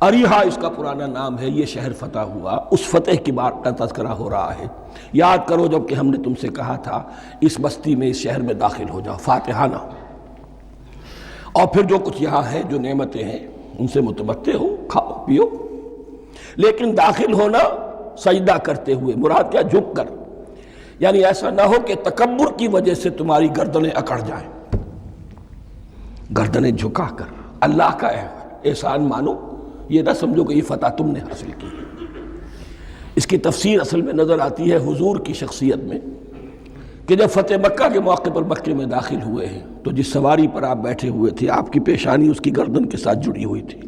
اریحا اس کا پرانا نام ہے، یہ شہر فتح ہوا۔ اس فتح کی بات کا تذکرہ ہو رہا ہے، یاد کرو جب کہ ہم نے تم سے کہا تھا اس بستی میں، اس شہر میں داخل ہو جاؤ فاتحانہ، اور پھر جو کچھ یہاں ہے جو نعمتیں ہیں ان سے متمتع ہو، کھاؤ پیو، لیکن داخل ہونا سجدہ کرتے ہوئے، مراد کیا؟ جھک کر، یعنی ایسا نہ ہو کہ تکبر کی وجہ سے تمہاری گردنیں اکڑ جائیں، گردنیں جھکا کر اللہ کا احسان مانو، یہ نہ سمجھو کہ یہ فتح تم نے حاصل کی۔ اس کی تفسیر اصل میں نظر آتی ہے حضور کی شخصیت میں، کہ جب فتح مکہ کے موقع پر مکے میں داخل ہوئے ہیں تو جس سواری پر آپ بیٹھے ہوئے تھے، آپ کی پیشانی اس کی گردن کے ساتھ جڑی ہوئی تھی۔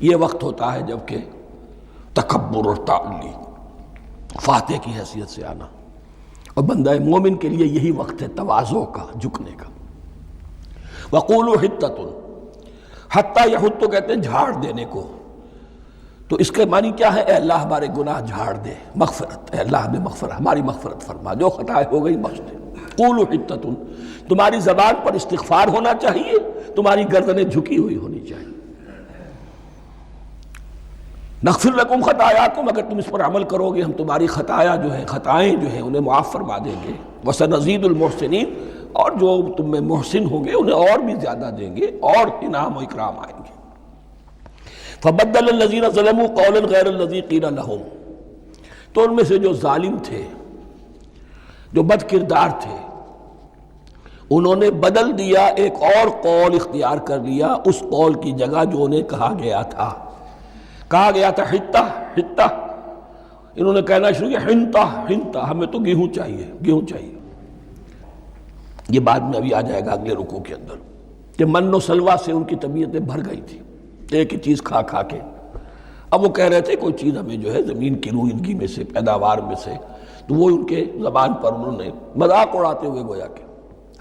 یہ وقت ہوتا ہے جب کہ تکبر اور تعلی، فاتح کی حیثیت سے آنا، اور بندہ مومن کے لیے یہی وقت ہے تواضع کا، جھکنے کا۔ وَقُولُوا حِطَّةٌ، حتیٰ یحط تو کہتے ہیں جھاڑ دینے کو، تو اس کے معنی کیا ہے؟ اے اللہ ہمارے گناہ جھاڑ دے، مغفرت، اے اللہ ہمیں مغفرت، ہماری مغفرت فرما، جو خطائیں ہو گئی بخش دے۔ قولوا حطۃ، تمہاری زبان پر استغفار ہونا چاہیے، تمہاری گردنیں جھکی ہوئی ہونی چاہیے۔ نغفر لکم خطایاکم، اگر تم اس پر عمل کرو گے ہم تمہاری خطائیں جو ہیں انہیں معاف فرما دیں گے۔ وسنزید المحسنین، اور جو تم میں محسن ہوں گے انہیں اور بھی زیادہ دیں گے، اور انعام و اکرام آئیں گے۔ فبدل الذین ظلموا قولا غیر الذی قیل لہم، تو ان میں سے جو ظالم تھے، جو بد کردار تھے، انہوں نے بدل دیا، ایک اور قول اختیار کر لیا اس قول کی جگہ جو انہیں کہا گیا تھا حتہ حتہ، انہوں نے کہنا شروع کیا ہنتا ہنتا، ہمیں تو گیہوں چاہیے۔ یہ بعد میں ابھی آ جائے گا اگلے رکوع کے اندر، کہ من و سلوہ سے ان کی طبیعتیں بھر گئی تھی ایک ہی چیز کھا کھا کے۔ اب وہ کہہ رہے تھے کوئی چیز ہمیں جو ہے زمین کی روئندگی میں سے، پیداوار میں سے، تو وہ ان کے زبان پر انہوں نے مذاق اڑاتے ہوئے گویا کہ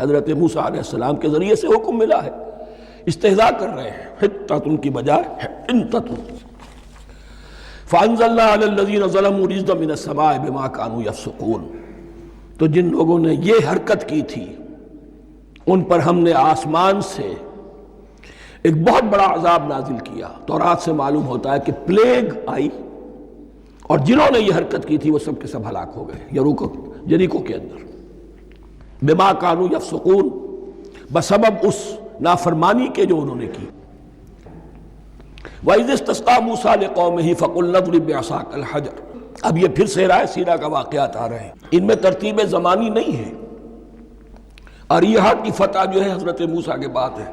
حضرت موسیٰ علیہ السلام کے ذریعے سے حکم ملا ہے، استہزاء کر رہے ہیں، حتۃ کی بجائے حنتۃ۔ فانزلنا علی الذین ظلموا رجزا من السماء بما كانوا یفسقون، تو جن لوگوں نے یہ حرکت کی تھی ان پر ہم نے آسمان سے ایک بہت بڑا عذاب نازل کیا۔ تورات سے معلوم ہوتا ہے کہ پلیگ آئی، اور جنہوں نے یہ حرکت کی تھی وہ سب کے سب ہلاک ہو گئے یریکو کے اندر، بما كانوا یفسقون، بسبب اس نافرمانی کے جو انہوں نے کی۔ وَإِذِ اسْتَسْقَىٰ مُوسَىٰ لِقَوْمِهِ فَقُلْنَا اضْرِب بِّعَصَاكَ الْحَجَرَ، اب یہ پھر صحرائے سینا کا واقعات آ رہے ہیں، ان میں ترتیب زمانی نہیں ہے۔ اور یہاں کی فتح جو ہے حضرت موسیٰ کے بعد ہے،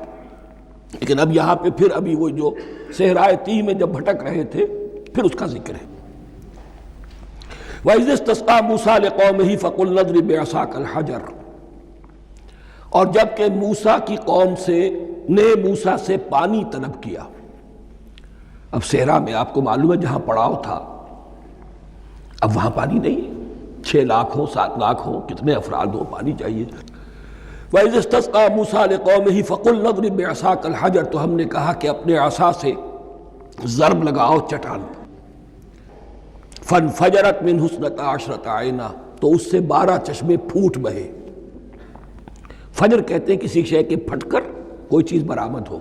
لیکن اب یہاں پہ پھر ابھی وہ جو صحرائے تیہ میں جب بھٹک رہے تھے پھر اس کا ذکر ہے۔ وَإِذِ اسْتَسْقَىٰ مُوسَىٰ لِقَوْمِهِ فَقُلْنَا اضْرِب بِّعَصَاكَ الْحَجَرَ، اور جب کہ موسیٰ کی قوم نے موسیٰ سے پانی طلب کیا۔ اب صحرا میں آپ کو معلوم ہے جہاں پڑاؤ تھا اب وہاں پانی نہیں ہے، 6 لاکھ ہو 7 لاکھ ہو کتنے افراد ہو پانی چاہیے۔ وَإِذِ اسْتَسْقَىٰ مُوسَىٰ لِقَوْمِهِ فَقُلْنَا اضْرِب بِّعَصَاكَ الْحَجَرَ، تو ہم نے کہا کہ اپنے عصا سے ضرب لگاؤ چٹان پر۔ فَانْفَجَرَتْ مِنْهُ اثْنَتَا عَشْرَةَ عَيْنًا، تو اس سے 12 چشمے پھوٹ بہے۔ فجر کہتے ہیں کسی شے کے پھٹ کر کوئی چیز برآمد ہو۔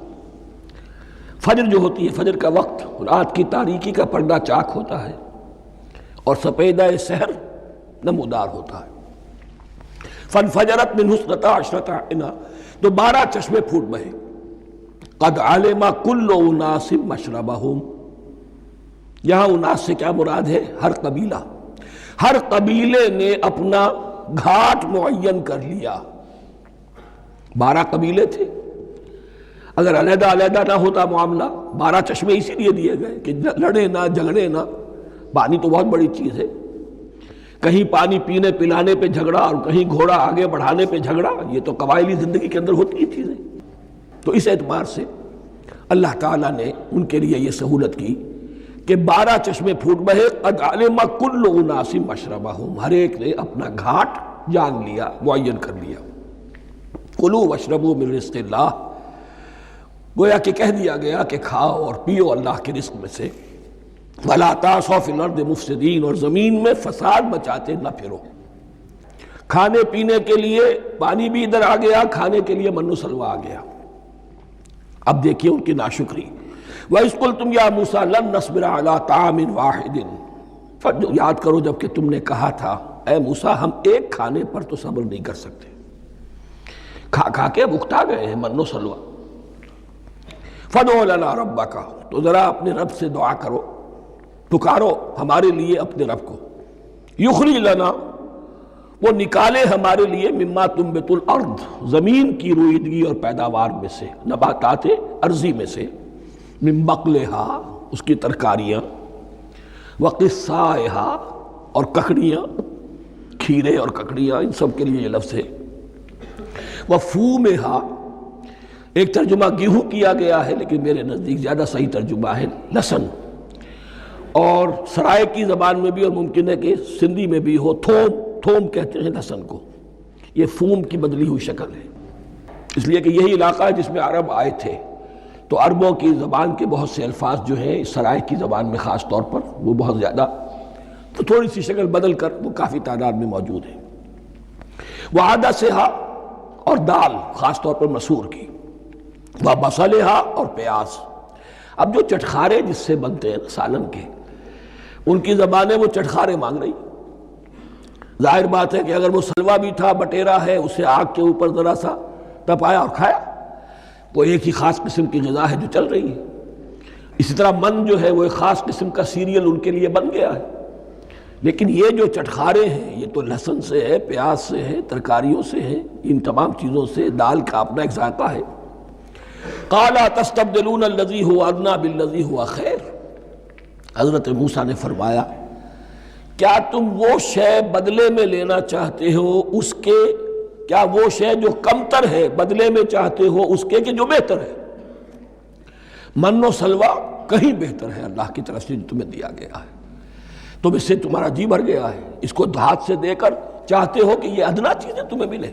فجر جو ہوتی ہے، فجر کا وقت رات کی تاریکی کا پردہ چاک ہوتا ہے اور سپیدہ سحر نمودار ہوتا ہے۔ فَانْفَجَرَتْ مِنْهُ اثْنَتَا عَشْرَةَ عَيْنًا، تو 12 چشمے پھوٹ بہے۔ قَدْ عَلِمَ كُلُّ أُنَاسٍ مَشْرَبَهُمْ، یہاں اناس سے کیا مراد ہے؟ ہر قبیلہ، ہر قبیلے نے اپنا گھاٹ معین کر لیا۔ 12 قبیلے تھے، اگر علیحدہ علیحدہ نہ ہوتا معاملہ، 12 چشمے اسی لیے دیے گئے کہ لڑے نہ جھگڑے نہ۔ پانی تو بہت بڑی چیز ہے، کہیں پانی پینے پلانے پہ جھگڑا اور کہیں گھوڑا آگے بڑھانے پہ جھگڑا، یہ تو قبائلی زندگی کے اندر ہوتی ہی چیزیں۔ تو اس اعتبار سے اللہ تعالیٰ نے ان کے لیے یہ سہولت کی کہ 12 چشمے پھوٹ بہے۔ قد علم کل اناس مشربہم، ہر ایک نے اپنا گھاٹ جان لیا، معین کر لیا۔ کلوا واشربوا من رزق اللہ، گویا کہ کہہ دیا گیا کہ کھاؤ اور پیو اللہ کے رزق میں سے۔ ولا تعثوا فی الارض مفسدین، اور زمین میں فساد مچاتے نہ پھرو۔ کھانے پینے کے لیے پانی بھی ادھر آ گیا، کھانے کے لیے من و سلوہ آ گیا۔ اب دیکھیے ان کی ناشکری۔ وَإِذْ قُلْتُمْ يَا مُوسَىٰ لَن نَّصْبِرَ عَلَىٰ طَعَامٍ وَاحِدٍ، یاد کرو جب کہ تم نے کہا تھا اے موسیٰ ہم ایک کھانے پر تو صبر نہیں کر سکتے، کھا کھا کے بکتا گئے ہیں من و سلوہ۔ فَادْعُ لَنَا رَبَّكَ، تو ذرا اپنے رب سے دعا کرو، پکارو ہمارے لیے اپنے رب کو۔ یخرج لنا، وہ نکالے ہمارے لیے مما تنبت الارض، زمین کی رویدگی اور پیداوار میں سے، نباتات ارضی میں سے، من بقلہا، اس کی ترکاریاں، وقصائہا، اور ککڑیاں، کھیرے اور ککڑیاں، ان سب کے لیے یہ لفظ ہے۔ وفومہا، ایک ترجمہ گیہوں کیا گیا ہے لیکن میرے نزدیک زیادہ صحیح ترجمہ ہے لہسن، اور سرائے کی زبان میں بھی اور ممکن ہے کہ سندھی میں بھی ہو تھوم، تھوم کہتے ہیں لہسن کو، یہ فوم کی بدلی ہوئی شکل ہے، اس لیے کہ یہی علاقہ ہے جس میں عرب آئے تھے، تو عربوں کی زبان کے بہت سے الفاظ جو ہیں اس سرائے کی زبان میں خاص طور پر وہ بہت زیادہ، تو تھوڑی سی شکل بدل کر وہ کافی تعداد میں موجود ہے۔ وعدسہا، اور دال خاص طور پر مسور کی، وبصلہا، اور پیاز۔ اب جو چٹخارے جس سے بنتے ہیں سالن کے، ان کی زبانیں وہ چٹخارے مانگ رہی۔ ظاہر بات ہے کہ اگر وہ سلوا بھی تھا، بٹیرا ہے، اسے آگ کے اوپر ذرا سا تپایا اور کھایا، وہ ایک ہی خاص قسم کی غذا ہے جو چل رہی ہے۔ اسی طرح من جو ہے وہ ایک خاص قسم کا سیریل ان کے لیے بن گیا ہے، لیکن یہ جو چٹخارے ہیں یہ تو لہسن سے ہے، پیاز سے ہے، ترکاریوں سے ہے، ان تمام چیزوں سے، دال کا اپنا ایک ذائقہ ہے۔ قال تستبدلون الذی هو ادنی بالذی هو خیر، حضرت موسیٰ نے فرمایا کیا تم وہ شے بدلے میں لینا چاہتے ہو اس کے، کیا وہ شے جو کمتر ہے بدلے میں چاہتے ہو اس کے کہ جو بہتر ہے؟ من و سلوہ کہیں بہتر ہے اللہ کی طرف سے جو تمہیں دیا گیا ہے، تم اس سے تمہارا جی بھر گیا ہے، اس کو ہاتھ سے دے کر چاہتے ہو کہ یہ ادنا چیزیں تمہیں ملے۔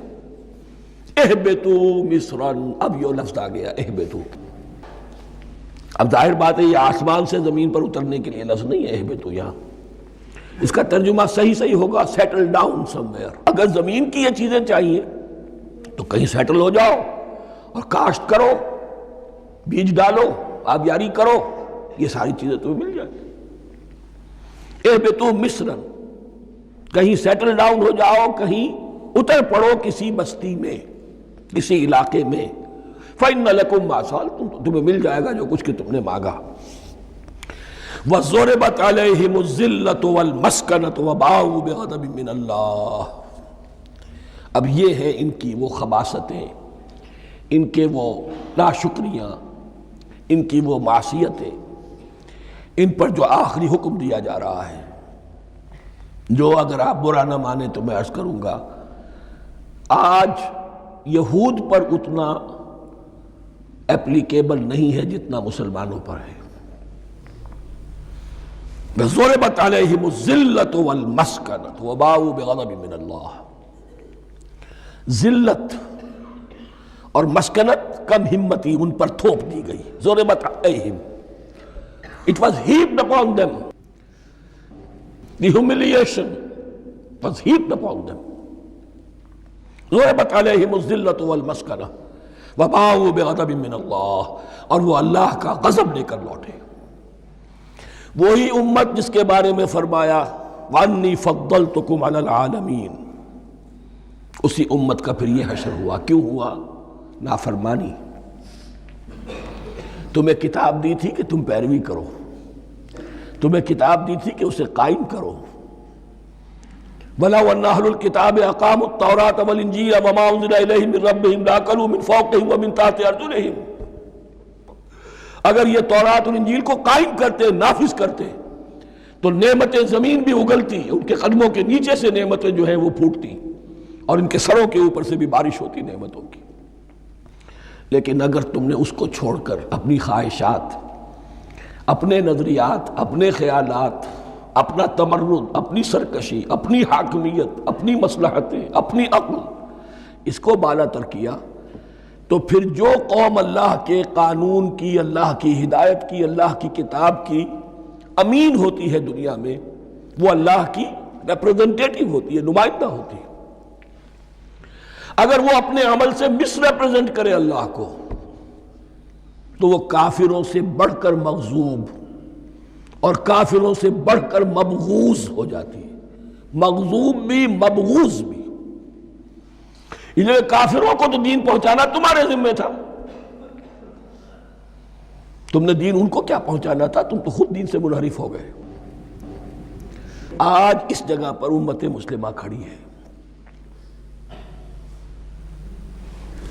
اہبطوا مصرا، اب یہ لفظ آ گیا اہبطوا۔ اب ظاہر بات ہے یہ آسمان سے زمین پر اترنے کے لیے لفظ نہیں ہے اہبطوا، یہاں اس کا ترجمہ صحیح ہوگا سیٹل ڈاؤن سم ویئر۔ اگر زمین کی یہ چیزیں چاہیے تو کہیں سیٹل ہو جاؤ اور کاشت کرو، بیج ڈالو، آبیاری کرو، یہ ساری چیزیں تمہیں مل جائیں۔ اہبطوا مصرا، کہیں سیٹل ڈاؤن ہو جاؤ، کہیں اتر پڑو کسی بستی میں، کسی علاقے میں۔ فَإِنَّ لَكُمْ مَا سَأَلْتُمْ، تمہیں مل جائے گا جو کچھ کہ تم نے مانگا۔ وَضُرِبَتْ عَلَيْهِمُ الذِّلَّةُ وَالْمَسْكَنَةُ وَبَاءُوا بِغَضَبٍ مِّنَ اللَّهِ، اب یہ ہے ان کی وہ خباثتیں، ان کے وہ ناشکریاں، ان کی وہ معصیتیں، ان پر جو آخری حکم دیا جا رہا ہے، جو اگر آپ برا نہ مانیں تو میں عرض کروں گا آج یہود پر اتنا اپلیکیبل نہیں ہے جتنا مسلمانوں پر ہے۔ ضربت علیہم الذلۃ والمسکنۃ وباؤوا بغضب من اللہ۔ ذلت اور مسکنت، کم ہمتی ان پر تھوپ دی گئی۔ ضربت علیہم، it was heaped upon them. The humiliation was heaped upon them. ضربت علیہم الذلۃ والمسکنۃ وباؤوا بغضب من اللہ، اور وہ اللہ کا غضب لے کر لوٹے۔ وہی امت جس کے بارے میں فرمایا وَأَنِّي فَضَّلْتُكُمْ عَلَى الْعَالَمِينَ، اسی امت کا پھر یہ حشر ہوا۔ کیوں ہوا؟ نافرمانی۔ تمہیں کتاب دی تھی کہ تم پیروی کرو، تمہیں کتاب دی تھی کہ اسے قائم کرو۔ وَلَوْ أَنَّ أَهْلُ الْكِتَابِ أَقَامُوا التَّوْرَاةَ وَالْإِنْجِيلَ وَمَا أُنزِلَ إِلَيْهِمْ مِنْ رَبِّهِمْ لَأَكَلُوا مِنْ فَوْقِهِمْ وَمِنْ تَحْتِ أَرْجُلِهِمْ۔ اگر یہ تورات اور انجیل کو قائم کرتے، نافذ کرتے، تو نعمتیں زمین بھی اگلتی، ان کے قدموں کے نیچے سے نعمتیں جو ہیں وہ پھوٹتی، اور ان کے سروں کے اوپر سے بھی بارش ہوتی نعمتوں کی۔ لیکن اگر تم نے اس کو چھوڑ کر اپنی خواہشات، اپنے نظریات، اپنے خیالات، اپنا تمرد، اپنی سرکشی، اپنی حاکمیت، اپنی مصلحتیں، اپنی عقل، اس کو بالا تر کیا، تو پھر جو قوم اللہ کے قانون کی، اللہ کی ہدایت کی، اللہ کی کتاب کی امین ہوتی ہے دنیا میں، وہ اللہ کی ریپریزنٹیٹیو ہوتی ہے، نمائندہ ہوتی ہے۔ اگر وہ اپنے عمل سے مس ریپریزنٹ کرے اللہ کو، تو وہ کافروں سے بڑھ کر مغضوب اور کافروں سے بڑھ کر مبغوض ہو جاتی ہے۔ مغضوب بھی، مبغوض بھی۔ یہ کافروں کو تو دین پہنچانا تمہارے ذمہ تھا، تم نے دین ان کو کیا پہنچانا تھا، تم تو خود دین سے منحرف ہو گئے۔ آج اس جگہ پر امت مسلمہ کھڑی ہے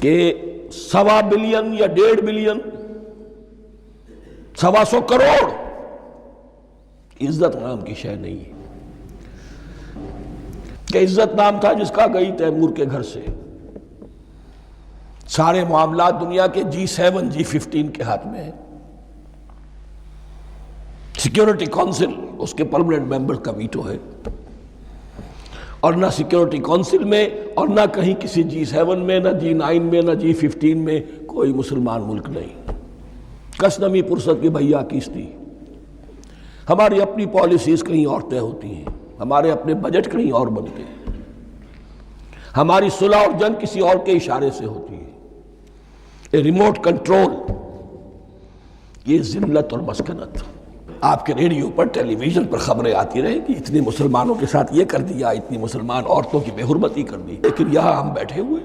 کہ 1.25 بلین یا 1.5 بلین، 125 کروڑ عزت نام کی شے نہیں ہے کہ عزت نام تھا جس کا گئی تیمور کے گھر سے۔ سارے معاملات دنیا کے G7 G15 کے ہاتھ میں ہیں۔ سیکیورٹی کونسل اس کے پرماننٹ ممبر کا ویٹو ہے، اور نہ سیکیورٹی کونسل میں اور نہ کہیں کسی G7 میں، نہ G9 میں، نہ G15 میں کوئی مسلمان ملک نہیں۔ کس نمی پرست کی بھیا کیستی۔ ہماری اپنی پالیسیز کہیں اور طے ہوتی ہیں، ہمارے اپنے بجٹ کہیں اور بنتے ہیں، ہماری صلح اور جنگ کسی اور کے اشارے سے ہوتی ہے۔ ریموٹ کنٹرول، یہ ذلت اور مسکنت۔ آپ کے ریڈیو پر، ٹیلی ویژن پر خبریں آتی رہیں کہ اتنے مسلمانوں کے ساتھ یہ کر دیا، اتنی مسلمان عورتوں کی بے حرمتی کر دی، لیکن یہاں ہم بیٹھے ہوئے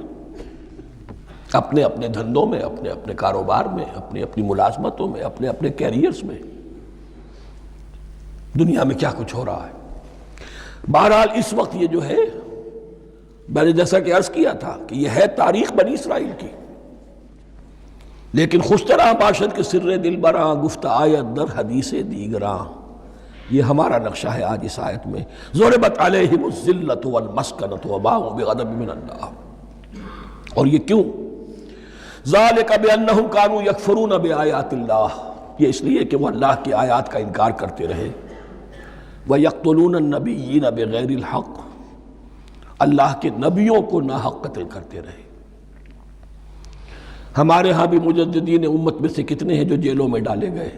اپنے اپنے دھندوں میں، اپنے اپنے کاروبار میں، اپنی اپنی ملازمتوں میں، اپنے اپنے کیریئرز میں، دنیا میں کیا کچھ ہو رہا ہے۔ بہرحال اس وقت یہ جو ہے، میں نے جیسا کہ عرض کیا تھا کہ یہ ہے تاریخ بنی اسرائیل کی، لیکن خوشترا باشد کے سر دل براں، گفت آیت در حدیث دیگراں، یہ ہمارا نقشہ ہے آج اس آیت میں۔ ضربت علیہم الذلۃ والمسکنۃ وباؤوا بغضب من اللہ۔ اور یہ کیوں؟ ذالک بانہم کانوا یکفرون بآیات اللہ، یہ اس لیے کہ وہ اللہ کی آیات کا انکار کرتے رہے۔ وَيَقْتُلُونَ النَّبِيِّينَ بِغَيْرِ الْحَقِّ، اللہ کے نبیوں کو ناحق قتل کرتے رہے۔ ہمارے ہاں بھی مجددین امت میں سے کتنے ہیں جو جیلوں میں ڈالے گئے،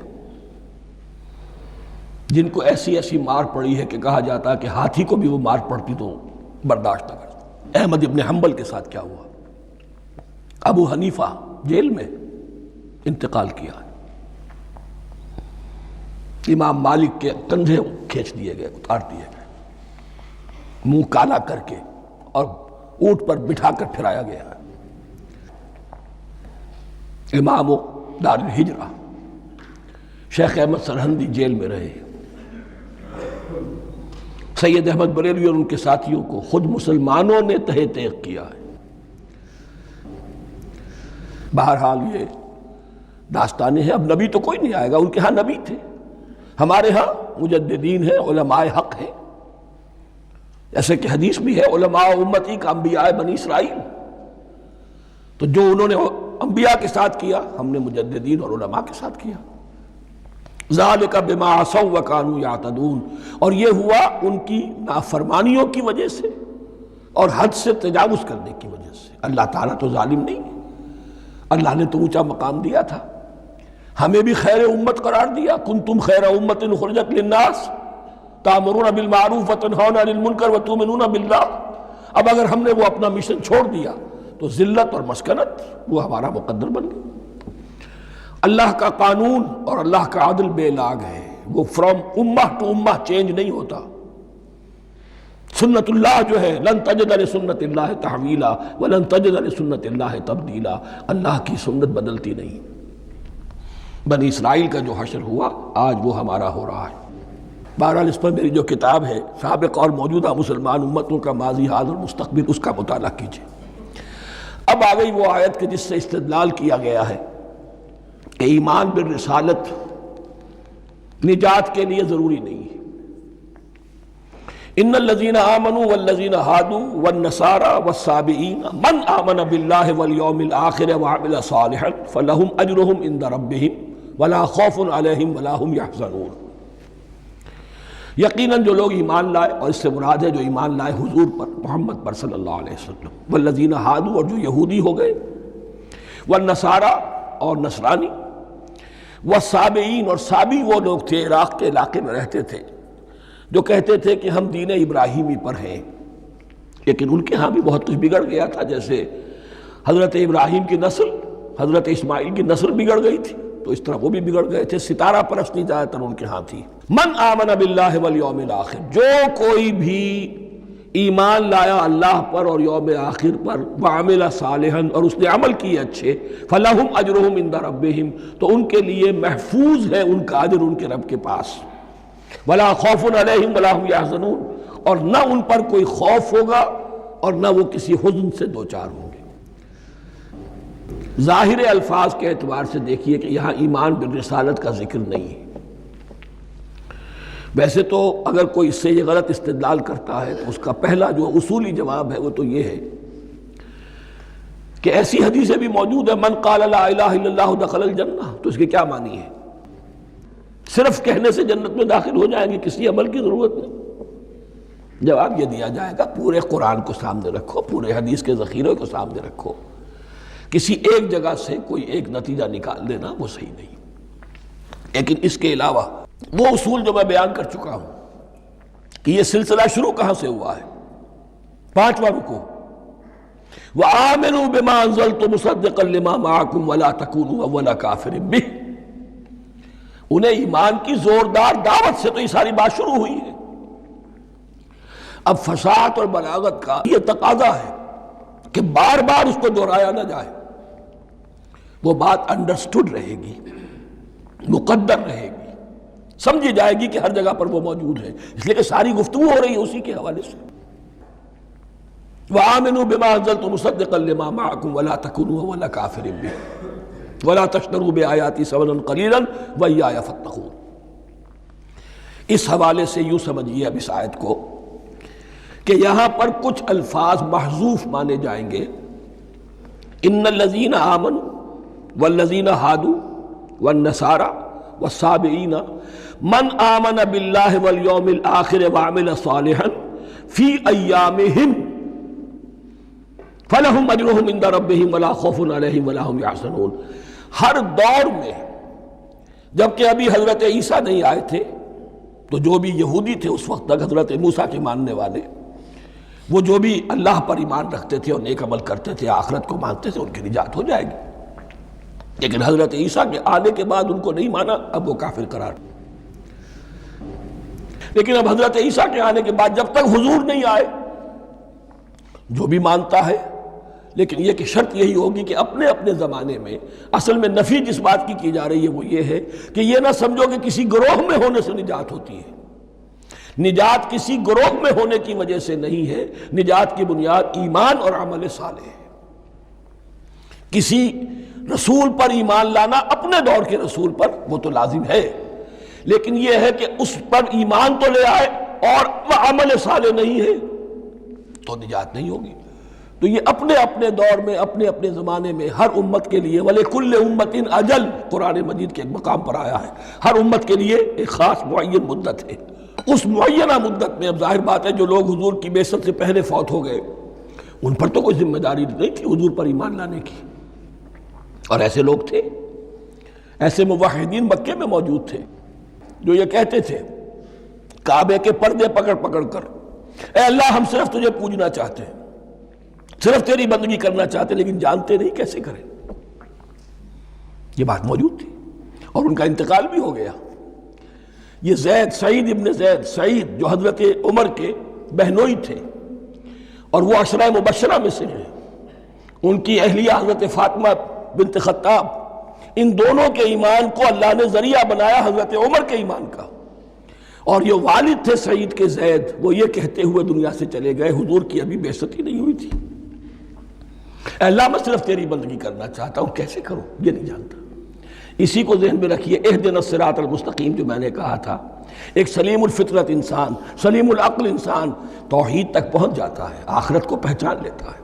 جن کو ایسی ایسی مار پڑی ہے کہ کہا جاتا ہے کہ ہاتھی کو بھی وہ مار پڑتی تو برداشت نہ کرتا۔ احمد ابن حنبل کے ساتھ کیا ہوا؟ ابو حنیفہ جیل میں انتقال کیا، امام مالک کے کندھے کھینچ دیے گئے، اتار دیے گئے، منہ کالا کر کے اور اونٹ پر بٹھا کر پھرایا گیا۔ امام دار الہجرہ شیخ احمد سرہندی جیل میں رہے، سید احمد بریلوی اور ان کے ساتھیوں کو خود مسلمانوں نے تہہ تیغ کیا ہے۔ بہرحال یہ داستانیں ہیں، اب نبی تو کوئی نہیں آئے گا، ان کے ہاں نبی تھے، ہمارے ہاں مجددین ہیں، علماء حق ہیں، جیسے کہ حدیث بھی ہے علماء امتی کا انبیاء بنی اسرائیل، تو جو انہوں نے انبیاء کے ساتھ کیا ہم نے مجددین اور علماء کے ساتھ کیا۔ ذالک بما عصوا وکانوا یعتدون، اور یہ ہوا ان کی نافرمانیوں کی وجہ سے اور حد سے تجاوز کرنے کی وجہ سے۔ اللہ تعالیٰ تو ظالم نہیں ہے، اللہ نے تو اونچا مقام دیا تھا، ہمیں بھی خیر امت قرار دیا، کنتم خیر امت اخرجت للناس تأمرون بالمعروف وتنہون عن المنکر وتؤمنون باللہ۔ اب اگر ہم نے وہ اپنا مشن چھوڑ دیا تو ذلت اور مسکنت وہ ہمارا مقدر بن گئی۔ اللہ کا قانون اور اللہ کا عدل بے لاگ ہے، وہ فرام امہ ٹو امہ چینج نہیں ہوتا۔ سنت اللہ جو ہے لن تجد لسنت اللہ تحویلا ولن تجد لسنت اللہ تبدیلا، اللہ کی سنت بدلتی نہیں۔ بنی اسرائیل کا جو حشر ہوا آج وہ ہمارا ہو رہا ہے۔ بہرحال اس پر میری جو کتاب ہے سابق اور موجودہ مسلمان امتوں کا ماضی حال اور مستقبل، اس کا مطالعہ کیجیے۔ اب آ گئی وہ آیت کہ جس سے استدلال کیا گیا ہے کہ ایمان بالرسالت نجات کے لیے ضروری نہیں ہے۔ ان الذین آمنوا والذین ہادوا والنصارى والصابئین من آمن باللہ والیوم الآخر وعمل صالحا فلہم اجرہم عند ربہم ولا خوف علیہم ولا ہم یحزنون۔ یقیناً جو لوگ ایمان لائے، اور اس سے مراد ہے جو ایمان لائے حضور پر، محمد پر صلی اللہ علیہ وسلم، والذین ہادوا، اور جو یہودی ہو گئے، والنصارى، اور نصرانی، والصابئین، اور صابی وہ لوگ تھے عراق کے علاقے میں رہتے تھے جو کہتے تھے کہ ہم دین ابراہیمی پر ہیں، لیکن ان کے ہاں بھی بہت کچھ بگڑ گیا تھا، جیسے حضرت ابراہیم کی نسل، حضرت اسماعیل کی نسل بگڑ گئی تھی، تو اس طرح وہ بھی بگڑ گئے تھے۔ ستارہ پرستی زیادہ تر ان کے ہاں تھی۔ من آمن باللہ والیوم الآخر، جو کوئی بھی ایمان لایا اللہ پر اور یوم آخر پر، وعمل صالحا، اور اس نے عمل کیے اچھے، فلہم اجرہم عند ربہم، تو ان کے لیے محفوظ ہے ان کا اجر ان کے رب کے پاس، ولا خوف علیہم ولا ہم یحزنون، اور نہ ان پر کوئی خوف ہوگا اور نہ وہ کسی حزن سے دوچار ہوں گے۔ ظاہر الفاظ کے اعتبار سے دیکھیے کہ یہاں ایمان بالرسالت کا ذکر نہیں ہے۔ ویسے تو اگر کوئی اس سے یہ غلط استدلال کرتا ہے تو اس کا پہلا جو اصولی جواب ہے وہ تو یہ ہے کہ ایسی حدیثیں بھی موجود ہیں، من قال لا الہ الا اللہ دخل الجنہ، تو اس کے کیا معنی ہے؟ صرف کہنے سے جنت میں داخل ہو جائیں گے، کسی عمل کی ضرورت نہیں؟ جواب یہ دیا جائے گا پورے قرآن کو سامنے رکھو، پورے حدیث کے ذخیرے کو سامنے رکھو، کسی ایک جگہ سے کوئی ایک نتیجہ نکال دینا وہ صحیح نہیں۔ لیکن اس کے علاوہ وہ اصول جو میں بیان کر چکا ہوں کہ یہ سلسلہ شروع کہاں سے ہوا ہے، 5واں رکوع، وَآمِنُوا بِمَا أَنزَلْتُ مُصَدِّقًا لِمَا مَعَكُمْ وَلَا تَكُونُوا أَوَّلَ كَافِرٍ بِهِ۔ انہیں ایمان کی زوردار دعوت سے تو یہ ساری بات شروع ہوئی ہے۔ اب فصاحت اور بلاغت کا یہ تقاضا ہے کہ بار بار اس کو دہرایا نہ جائے، وہ بات انڈرسٹوڈ رہے گی، مقدر رہے گی، سمجھی جائے گی کہ ہر جگہ پر وہ موجود ہے، اس لیے کہ ساری گفتگو ہو رہی ہے اسی کے حوالے سے۔ وَآمِنُوا بِمَا أَنزَلْتُ مُصَدِّقًا لِمَا مَعَكُمْ وَلَا تَكُونُوا أَوَّلَ كَافِرٍ بِهِ وَلَا تَشْتَرُوا بِآيَاتِي ثَمَنًا قَلِيلًا وَإِيَّايَ فَاتَّقُونِ۔ اس حوالے سے یوں سمجھیے اب اس آیت کو کہ یہاں پر کچھ الفاظ محذوف مانے جائیں گے۔ ان الذین آمنوا والذین ہادوا والنصارى والصابئین من آمن باللہ والیوم الآخر وعمل صالحا فی ایامہم فلہم اجرہم عند ربہم ولا خوف علیہم ولا ہم یحزنون۔ ہر دور میں جبکہ ابھی حضرت عیسیٰ نہیں آئے تھے تو جو بھی یہودی تھے اس وقت تک، حضرت موسیٰ کے ماننے والے، وہ جو بھی اللہ پر ایمان رکھتے تھے اور نیک عمل کرتے تھے، آخرت کو مانتے تھے، ان کی نجات ہو جائے گی۔ لیکن حضرت عیسیٰ کے آنے کے بعد ان کو نہیں مانا، اب وہ کافر قرار۔ لیکن اب حضرت عیسیٰ کے آنے کے بعد جب تک حضور نہیں آئے جو بھی مانتا ہے، لیکن یہ کہ شرط یہی ہوگی کہ اپنے اپنے زمانے میں، اصل میں نفی جس بات کی جا رہی ہے وہ یہ ہے کہ یہ نہ سمجھو کہ کسی گروہ میں ہونے سے نجات ہوتی ہے، نجات کسی گروہ میں ہونے کی وجہ سے نہیں ہے، نجات کی بنیاد ایمان اور عمل صالح ہے۔ کسی رسول پر ایمان لانا اپنے دور کے رسول پر وہ تو لازم ہے، لیکن یہ ہے کہ اس پر ایمان تو لے آئے اور وہ عمل صالح نہیں ہے تو نجات نہیں ہوگی۔ تو یہ اپنے اپنے دور میں، اپنے اپنے زمانے میں ہر امت کے لیے وَلِكُلِّ أُمَّةٍ أَجَلٌ قرآن مجید کے ایک مقام پر آیا ہے، ہر امت کے لیے ایک خاص معین مدت ہے۔ اس معینہ مدت میں اب ظاہر بات ہے جو لوگ حضور کی بعثت سے پہلے فوت ہو گئے ان پر تو کوئی ذمہ داری نہیں تھی حضور پر ایمان لانے کی، اور ایسے لوگ تھے، ایسے موحدین مکے میں موجود تھے جو یہ کہتے تھے کعبے کے پردے پکڑ پکڑ کر، اے اللہ ہم صرف تجھے پوجنا چاہتے ہیں، صرف تیری بندگی کرنا چاہتے ہیں، لیکن جانتے نہیں کیسے کریں۔ یہ بات موجود تھی اور ان کا انتقال بھی ہو گیا۔ یہ زید، سعید ابن زید، سعید جو حضرت عمر کے بہنوئی تھے اور وہ عشرہ مبشرہ میں سے ہیں، ان کی اہلیہ حضرت فاطمہ بنت خطاب، ان دونوں کے ایمان کو اللہ نے ذریعہ بنایا حضرت عمر کے ایمان کا، اور یہ والد تھے سعید کے زید، وہ یہ کہتے ہوئے دنیا سے چلے گئے حضور کی ابھی بعثت ہی نہیں ہوئی تھی، اے اللہ میں صرف تیری بندگی کرنا چاہتا ہوں، کیسے کروں یہ نہیں جانتا۔ اسی کو ذہن میں رکھیے، اہدنا الصراط المستقیم جو میں نے کہا تھا، ایک سلیم الفطرت انسان، سلیم العقل انسان توحید تک پہنچ جاتا ہے، آخرت کو پہچان لیتا ہے،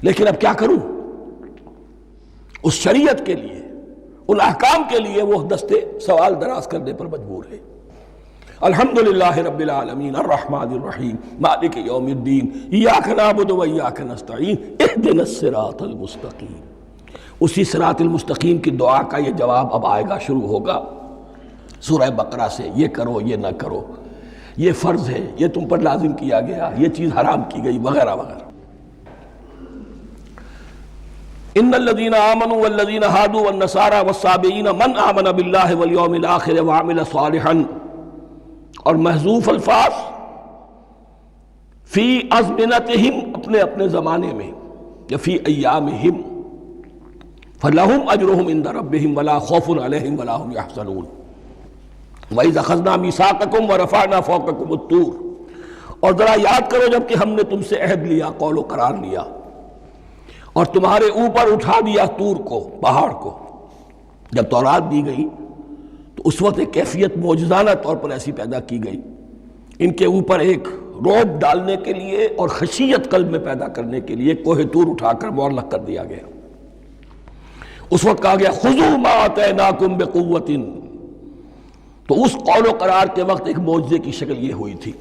لیکن اب کیا کروں؟ اس شریعت کے لیے، ان احکام کے لیے وہ دستے سوال دراز کرنے پر مجبور ہے۔ الحمدللہ رب العالمین الرحمن الرحیم مالک یوم الدین ایاک نعبد و ایاک نستعین اہدنا الصراط المستقیم۔ اسی صراط المستقیم کی دعا کا یہ جواب اب آئے گا، شروع ہوگا سورہ بقرہ سے، یہ کرو یہ نہ کرو، یہ فرض ہے، یہ تم پر لازم کیا گیا، یہ چیز حرام کی گئی، وغیرہ وغیرہ۔ ان الذين آمنوا والذين هادوا والنصارى والصابئين من آمن بالله واليوم الآخر وعمل صالحا، اور محذوف الفاظ فی ازمنتہم، اپنے اپنے زمانے میں، یا فی ایامہم، فلہم اجرہم عند ربہم ولا خوف علیہم ولا هم یحزنون۔ وَإِذْ أَخَذْنَا مِيثَاقَكُمْ وَرَفَعْنَا فَوْقَكُمُ الطُّورَ، اور ذرا یاد کرو جب کہ ہم نے تم سے عہد لیا، قول و قرار لیا، اور تمہارے اوپر اٹھا دیا طور کو، پہاڑ کو۔ جب تورات دی گئی تو اس وقت ایک کیفیت معجزانہ طور پر ایسی پیدا کی گئی، ان کے اوپر ایک رعب ڈالنے کے لیے اور خشیت قلب میں پیدا کرنے کے لیے کوہ طور اٹھا کر معلق کر دیا گیا۔ اس وقت کہا گیا خذوا ما آتیناکم بقوۃ، تو اس قول و قرار کے وقت ایک معجزے کی شکل یہ ہوئی تھی۔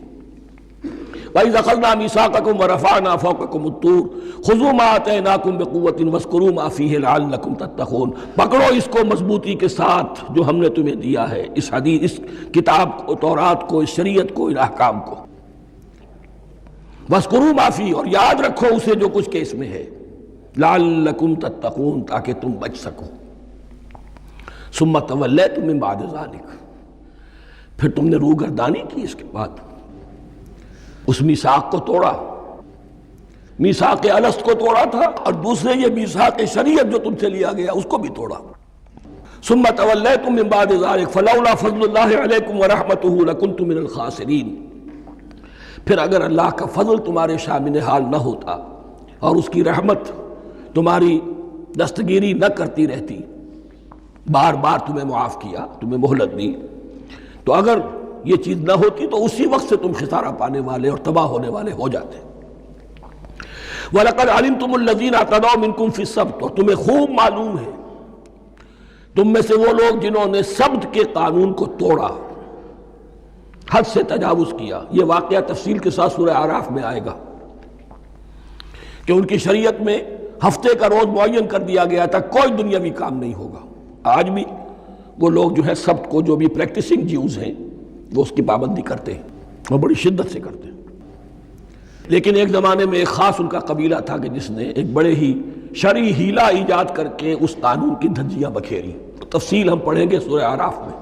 وَإِذْ أَخَذْنَا مِيثَاقَكُمْ وَرَفَعْنَا فَوْقَكُمُ الطُّورَ خُذُوا مَا آتَيْنَاكُمْ بِقُوَّةٍ وَاذْكُرُوا مَا فِيهِ لَعَلَّكُمْ تَتَّقُونَ، پکڑو اس کو مضبوطی کے ساتھ جو ہم نے تمہیں دیا ہے، اس حدیث، اس کتاب کو، تورات کو، اس شریعت کو، ان احکام کو۔ وَاذْكُرُوا مَا فِيهِ، اور یاد رکھو اسے جو کچھ کہ اس میں ہے، لَعَلَّكُمْ تَتَّقُونَ، تاکہ تم بچ سکو۔ ثُمَّ تَوَلَّيْتُم مِّن بَعْدِ ذَلِكَ، پھر تم نے روگردانی کی اس کے بعد، اس میثاق کو توڑا، میثاق الست کو توڑا تھا، اور دوسرے یہ میثاق شریعت جو تم سے لیا گیا اس کو بھی توڑا۔ ثم تولیتم من بعد ذلک فلولا فضل اللہ علیکم ورحمتہ لکنتم من الخاسرین، پھر اگر اللہ کا فضل تمہارے شامل حال نہ ہوتا اور اس کی رحمت تمہاری دستگیری نہ کرتی رہتی، بار بار تمہیں معاف کیا، تمہیں مہلت دی، تو اگر یہ چیز نہ ہوتی تو اسی وقت سے تم خسارہ پانے والے اور تباہ ہونے والے ہو جاتے۔ وَلَقَدْ عَلِمْتُمُ الَّذِينَ اعْتَدَوْا مِنْكُمْ فِي السَّبْتِ، اور تمہیں خوب معلوم ہے تم میں سے وہ لوگ جنہوں نے سبت کے قانون کو توڑا، حد سے تجاوز کیا۔ یہ واقعہ تفصیل کے ساتھ سورہ اعراف میں آئے گا کہ ان کی شریعت میں ہفتے کا روز معین کر دیا گیا تھا، کوئی دنیاوی کام نہیں ہوگا۔ آج بھی وہ لوگ جو ہے سبت کو، جو بھی پریکٹسنگ جیوز ہیں، وہ اس کی پابندی کرتے ہیں، وہ بڑی شدت سے کرتے ہیں۔ لیکن ایک زمانے میں ایک خاص ان کا قبیلہ تھا کہ جس نے ایک بڑے ہی شرعی ہیلہ ایجاد کر کے اس قانون کی دھجیاں بکھیری، تفصیل ہم پڑھیں گے سورہ اعراف میں۔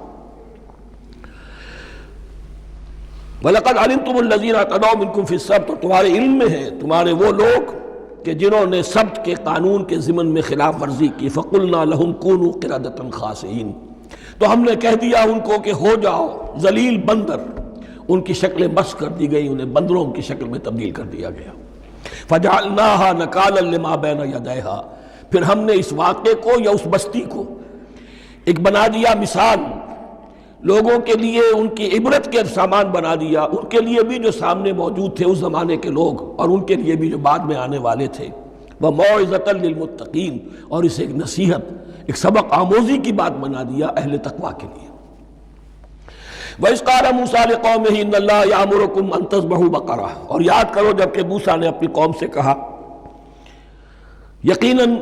وَلَقَدْ عَلِمْتُمُ الَّذِينَ اعْتَدَوْا مِنْكُمْ فِي السَّبْتِ، اور تمہارے علم میں ہے تمہارے وہ لوگ کہ جنہوں نے سبت کے قانون کے ضمن میں خلاف ورزی کی، فَقُلْنَا لَهُمْ كُونُوا قِرَدَةً خَاسِئِينَ، تو ہم نے کہہ دیا ان کو کہ ہو جاؤ ذلیل بندر، ان کی شکلیں مس کر دی گئی، انہیں بندروں کی شکل میں تبدیل کر دیا گیا۔ فَجَعَلْنَاهَا نَكَالًا لِمَا بَيْنَ يَدَيْهَا، پھر ہم نے اس واقعے کو یا اس بستی کو ایک بنا دیا مثال، لوگوں کے لیے ان کی عبرت کے سامان بنا دیا، ان کے لیے بھی جو سامنے موجود تھے اس زمانے کے لوگ، اور ان کے لیے بھی جو بعد میں آنے والے تھے۔ وَمَوْعِظَةً لِّلْمُتَّقِينَ، اور اسے ایک نصیحت، ایک سبق آموزی کی بات بنا دیا اہل تقویٰ کے لیے۔ وَإِذْ قَالَ مُوسَىٰ لِقَوْمِهِ إِنَّ اللَّهَ يَأْمُرُكُمْ أَن تَذْبَحُوا بَقَرَةً، اور یاد کرو جب کہ موسیٰ نے اپنی قوم سے کہا یقیناً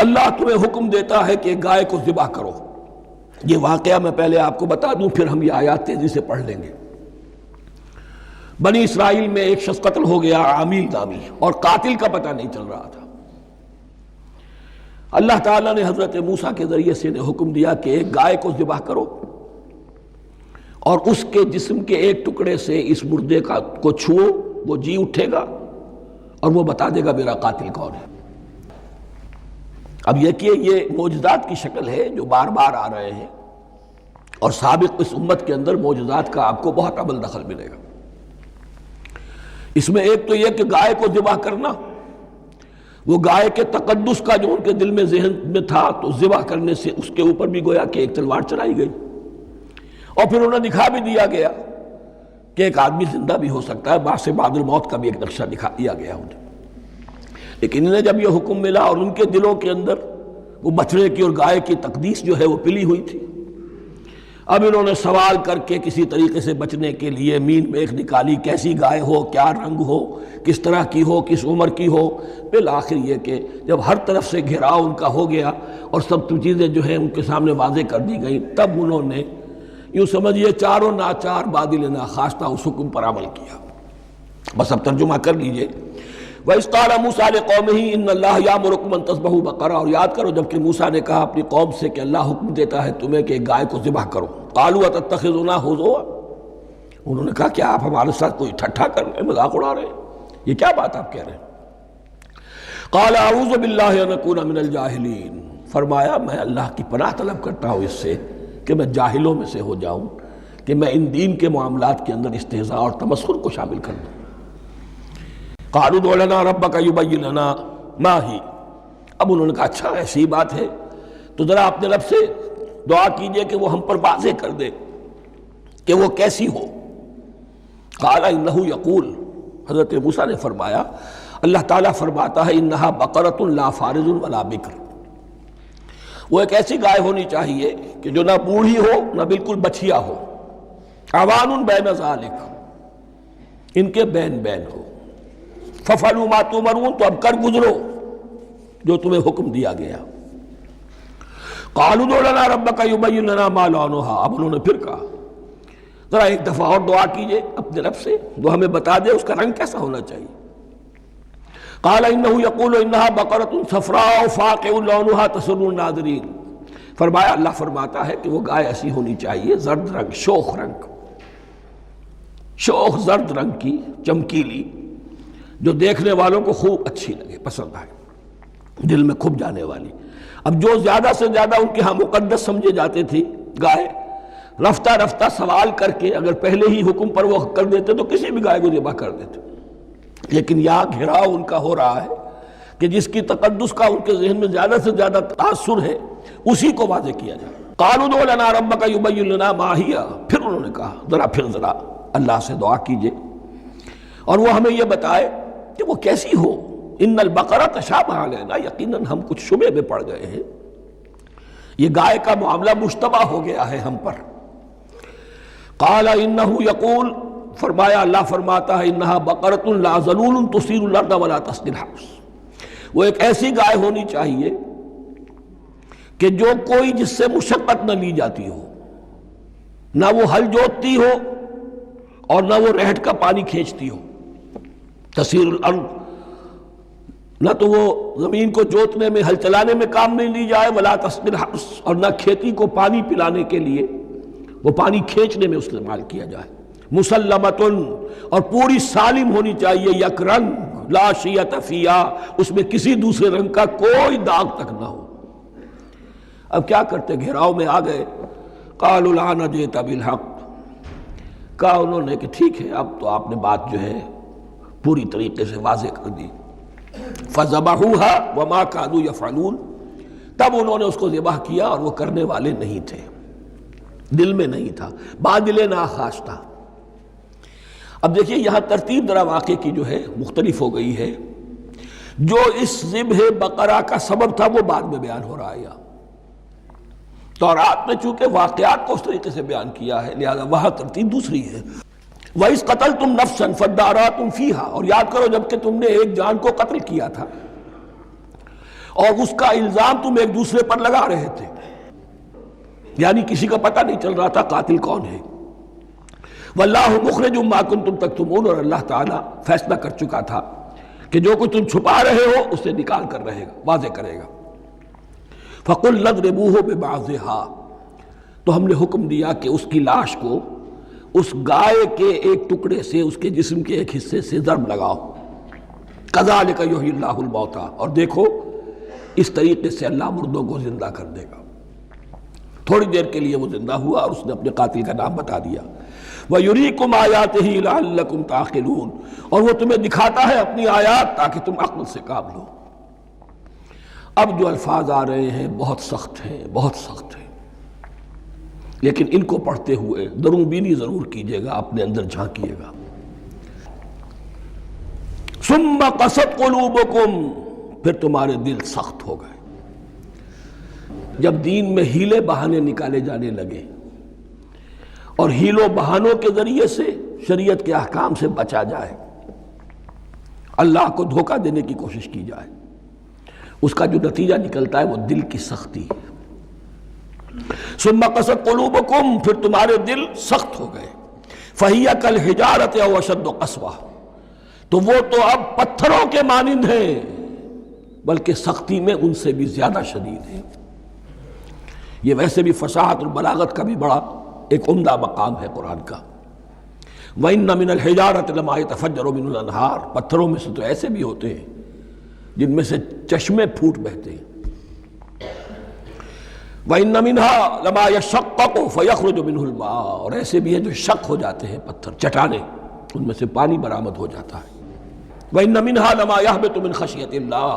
اللہ تمہیں حکم دیتا ہے کہ گائے کو ذبح کرو۔ یہ واقعہ میں پہلے آپ کو بتا دوں، پھر ہم یہ آیات تیزی سے پڑھ لیں گے۔ بنی اسرائیل میں ایک شخص قتل ہو گیا، عامیل نامی، اور قاتل کا پتہ نہیں چل رہا تھا۔ اللہ تعالیٰ نے حضرت موسیٰ کے ذریعے سے انہیں حکم دیا کہ ایک گائے کو ذبح کرو اور اس کے جسم کے ایک ٹکڑے سے اس مردے کو چھوؤ، وہ جی اٹھے گا اور وہ بتا دے گا میرا قاتل کون ہے۔ اب یہ معجزات کی شکل ہے جو بار بار آ رہے ہیں، اور سابق اس امت کے اندر معجزات کا آپ کو بہت عمل دخل ملے گا۔ اس میں ایک تو یہ کہ گائے کو ذبح کرنا، وہ گائے کے تقدس کا جو ان کے دل میں ذہن میں تھا، تو ذبح کرنے سے اس کے اوپر بھی گویا کہ ایک تلوار چلائی گئی، اور پھر انہیں دکھا بھی دیا گیا کہ ایک آدمی زندہ بھی ہو سکتا ہے، بعد سے بعد الموت کا بھی ایک نقشہ دکھا دیا گیا انہیں۔ لیکن انہیں جب یہ حکم ملا اور ان کے دلوں کے اندر وہ بچڑے کی اور گائے کی تقدیس جو ہے وہ پلی ہوئی تھی، اب انہوں نے سوال کر کے کسی طریقے سے بچنے کے لیے مین میخ نکالی، کیسی گائے ہو، کیا رنگ ہو، کس طرح کی ہو، کس عمر کی ہو۔ بالآخر یہ کہ جب ہر طرف سے گھیراؤ ان کا ہو گیا اور سب چیزیں جو ہیں ان کے سامنے واضح کر دی گئیں، تب انہوں نے یوں سمجھیے چاروں ناچار بادل ناخواستہ اس حکم پر عمل کیا۔ بس اب ترجمہ کر لیجئے۔ وَإِذْ قَالَ مُوسَىٰ لِقَوْمِهِ إِنَّ اللَّهَ يَأْمُرُكُمْ أَن تَذْبَحُوا بَقَرَةً، اور یاد کرو جب کہ موسیٰ نے کہا اپنی قوم سے کہ اللہ حکم دیتا ہے تمہیں کہ گائے کو ذبح کرو۔ قَالُوا أَتَتَّخِذُنَا هُزُوًا، انہوں نے کہا کیا آپ ہمارے ساتھ کوئی ٹھٹھا کر رہے ہیں، مذاق اڑا رہے ہیں، یہ کیا بات آپ کہہ رہے ہیں؟ قَالَ أَعُوذُ بِاللَّهِ أَنْ أَكُونَ مِنَ الْجَاهِلِينَ، فرمایا میں اللہ کی پناہ طلب کرتا ہوں اس سے کہ میں جاہلوں میں سے ہو جاؤں، کہ میں ان دین کے معاملات کے اندر استہزاء اور تمسخر کو شامل کر دوں۔ قالوا ادع لنا ربک یبین لنا ما ہی، اب انہوں نے کہا اچھا ایسی بات ہے تو ذرا اپنے رب سے دعا کیجئے کہ وہ ہم پر واضح کر دے کہ وہ کیسی ہو۔ قال انہ یقول، حضرت موسیٰ نے فرمایا اللہ تعالیٰ فرماتا ہے انہا بقرۃ لا فارض ولا بکر، وہ ایک ایسی گائے ہونی چاہیے کہ جو نہ بوڑھی ہو نہ بالکل بچھیا ہو، عوان بین ذالک، ان کے بین بین ہو۔ فَفَعَلُوا مَا تُؤْمَرُونَ، تو اب کر گزرو جو تمہیں حکم دیا گیا۔ قَالُوا ادْعُ لَنَا رَبَّكَ يُبَيِّن لَنَا مَا لَوْنُهَا، اب انہوں نے پھر کہا ذرا ایک دفعہ اور دعا کیجئے اپنے رب سے، وہ ہمیں بتا دے اس کا رنگ کیسا ہونا چاہیے۔ قَالَ إِنَّهُ يَقُولُ إِنَّهَا بَقَرَةٌ صَفْرَاءُ فَاقِعٌ لَوْنُهَا تَسُرُّ النَّاظِرِينَ، فرمایا اللہ فرماتا ہے کہ وہ گائے ایسی ہونی چاہیے زرد رنگ، شوخ رنگ، شوخ زرد رنگ کی، چمکیلی، جو دیکھنے والوں کو خوب اچھی لگے، پسند آئے، دل میں کھپ جانے والی۔ اب جو زیادہ سے زیادہ ان کے ہاں مقدس سمجھے جاتے تھی گائے، رفتہ رفتہ سوال کر کے اگر پہلے ہی حکم پر وہ کر دیتے تو کسی بھی گائے کو ذبح کر دیتے، لیکن یہاں گھیراؤ ان کا ہو رہا ہے کہ جس کی تقدس کا ان کے ذہن میں زیادہ سے زیادہ تاثر ہے اسی کو واضح کیا جائے۔ قالوا ادع لنا ربک یبین لنا ما ہی، پھر انہوں نے کہا ذرا اللہ سے دعا کیجئے اور وہ ہمیں یہ بتائے کہ وہ کیسی ہو۔ ان البقرہ تشابہ علینا، یقیناً ہم کچھ شبہ میں پڑ گئے ہیں، یہ گائے کا معاملہ مشتبہ ہو گیا ہے ہم پر۔ قال انہ یقول، فرمایا اللہ فرماتا ہے انہا بقرۃ لا ذلول تثیر الارض ولا تسقی الحرث، وہ ایک ایسی گائے ہونی چاہیے کہ جو کوئی جس سے مشقت نہ لی جاتی ہو، نہ وہ ہل جوتتی ہو اور نہ وہ رہٹ کا پانی کھینچتی ہو۔ تسیر الارض، نہ تو وہ زمین کو جوتنے میں، ہل چلانے میں کام نہیں لی جائے، ولا تسقی الحرث، اور نہ کھیتی کو پانی پلانے کے لیے وہ پانی کھینچنے میں استعمال کیا جائے۔ مسلمتن، اور پوری سالم ہونی چاہیے، یک رنگ، لا شیۃ فیہا، اس میں کسی دوسرے رنگ کا کوئی داغ تک نہ ہو۔ اب کیا کرتے، گھیراؤ میں آ گئے۔ قالوا الآن جئت بالحق، کہا انہوں نے کہ ٹھیک ہے، اب تو آپ نے بات جو ہے پوری طریقے سے واضح کر دی۔ فَذَبَحُوهَا وَمَا كَادُوا يَفْعَلُونَ، تب انہوں نے اس کو ذبح کیا اور وہ کرنے والے نہیں تھے، دل میں نہیں تھا، بادل ناخواش تھا۔ اب دیکھیے یہاں ترتیب ذرا واقعے کی جو ہے مختلف ہو گئی ہے۔ جو اس ذبح بقرہ کا سبب تھا وہ بعد میں بیان ہو رہا ہے۔ تورات میں چونکہ واقعات کو اس طریقے سے بیان کیا ہے لہذا وہاں ترتیب دوسری ہے۔ وَإِذْ قَتَلْتُمْ نَفْسًا فَادَّارَأْتُمْ فِيهَا، اور یاد کرو جب کہ تم نے ایک جان کو قتل کیا تھا اور اس کا الزام تم ایک دوسرے پر لگا رہے تھے، یعنی کسی کا پتہ نہیں چل رہا تھا قاتل کون ہے۔ وَاللَّهُ مُخْرِجٌ مَا كُنْتُمْ تَكْتُمُونَ، اور اللہ تعالیٰ فیصلہ کر چکا تھا کہ جو کچھ تم چھپا رہے ہو اسے نکال کر رہے گا، واضح کرے گا۔ فَقُلْ اضْرِبُوهُ بِبَعْضِهَا، تو ہم نے حکم دیا کہ اس کی لاش کو اس گائے کے ایک ٹکڑے سے، اس کے جسم کے ایک حصے سے ضرب لگاؤ۔ كَذَلِكَ يُحْيِي اللَّهُ الْمَوْتَىٰ، اور دیکھو اس طریقے سے اللہ مردوں کو زندہ کر دے گا۔ تھوڑی دیر کے لیے وہ زندہ ہوا اور اس نے اپنے قاتل کا نام بتا دیا۔ وَيُرِيكُمْ آيَاتِهِ لَعَلَّكُمْ تَعْقِلُونَ، اور وہ تمہیں دکھاتا ہے اپنی آیات تاکہ تم عقل سے کام لو۔ اب جو الفاظ آ رہے ہیں بہت سخت ہیں، بہت سخت ہیں، لیکن ان کو پڑھتے ہوئے درون بینی ضرور کیجیے گا، اپنے اندر جھانکیے گا۔ ثُمَّ قَسَتْ قُلُوبُكُمْ، پھر تمہارے دل سخت ہو گئے۔ جب دین میں ہیلے بہانے نکالے جانے لگے اور ہیلوں بہانوں کے ذریعے سے شریعت کے احکام سے بچا جائے، اللہ کو دھوکہ دینے کی کوشش کی جائے، اس کا جو نتیجہ نکلتا ہے وہ دل کی سختی ہے۔ ثم قست قلوبکم، پھر تمہارے دل سخت ہو گئے۔ فہی کالحجارۃ او اشد قسوہ، تو وہ تو اب پتھروں کے مانند ہیں بلکہ سختی میں ان سے بھی زیادہ شدید ہے۔ یہ ویسے بھی فصاحت اور بلاغت کا بھی بڑا ایک عمدہ مقام ہے قرآن کا۔ وَإِنَّ مِنَ الْحِجَارَةِ لَمَا يَتَفَجَّرُ مِنْهُ الْأَنْهَارُ، پتھروں میں سے تو ایسے بھی ہوتے ہیں جن میں سے چشمے پھوٹ بہتے ہیں۔ وَإِنَّ مِنْهَا لَمَا يَشَّقَّقُ فَيَخْرُجُ مِنْهُ الْمَاءُ، اور ایسے بھی ہیں جو شق ہو جاتے ہیں، پتھر چٹانیں، ان میں سے پانی برآمد ہو جاتا ہے۔ وَإِنَّ مِنْهَا لَمَا يَهْبِطُ مِنْ خَشْيَةِ اللَّهِ،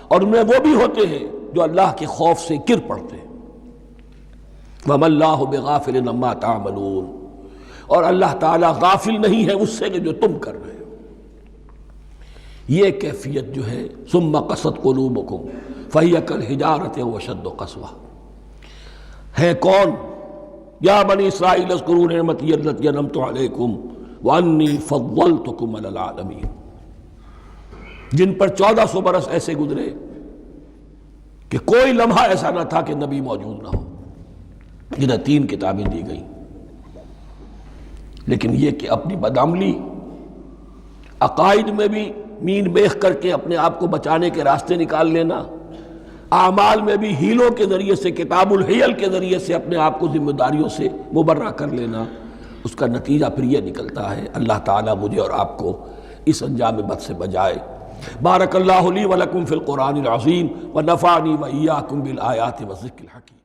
اور ان میں وہ بھی ہوتے ہیں جو اللہ کے خوف سے گر پڑتے ہیں۔ وَمَا اللَّهُ بِغَافِلٍ عَمَّا تَعْمَلُونَ، اور اللہ تعالیٰ غافل نہیں ہے اس سے کہ جو تم کر رہے ہو۔ یہ کیفیت جو ہے ثُمَّ قَسَتْ قُلُوبُكُمْ فَهِيَ كَالْحِجَارَةِ أَوْ أَشَدُّ قَسْوَةً، ہے کون؟ یا بنی اسرائیل اذکروا نعمتی التی انعمت علیکم وانی فضلتکم علی العالمین، جن پر 1400 برس ایسے گزرے کہ کوئی لمحہ ایسا نہ تھا کہ نبی موجود نہ ہو، جنہیں 3 کتابیں دی گئیں۔ لیکن یہ کہ اپنی بدعملی، عقائد میں بھی مین بیخ کر کے اپنے آپ کو بچانے کے راستے نکال لینا، اعمال میں بھی ہیلوں کے ذریعے سے، کتاب الحیل کے ذریعے سے اپنے آپ کو ذمہ داریوں سے مبرہ کر لینا، اس کا نتیجہ پھر یہ نکلتا ہے۔ اللہ تعالیٰ مجھے اور آپ کو اس انجام بد سے بچائے۔ بارک اللہ لی ولکم فی القرآن العظیم ونفعنی وإیاکم بالآیات والذکر الحکیم۔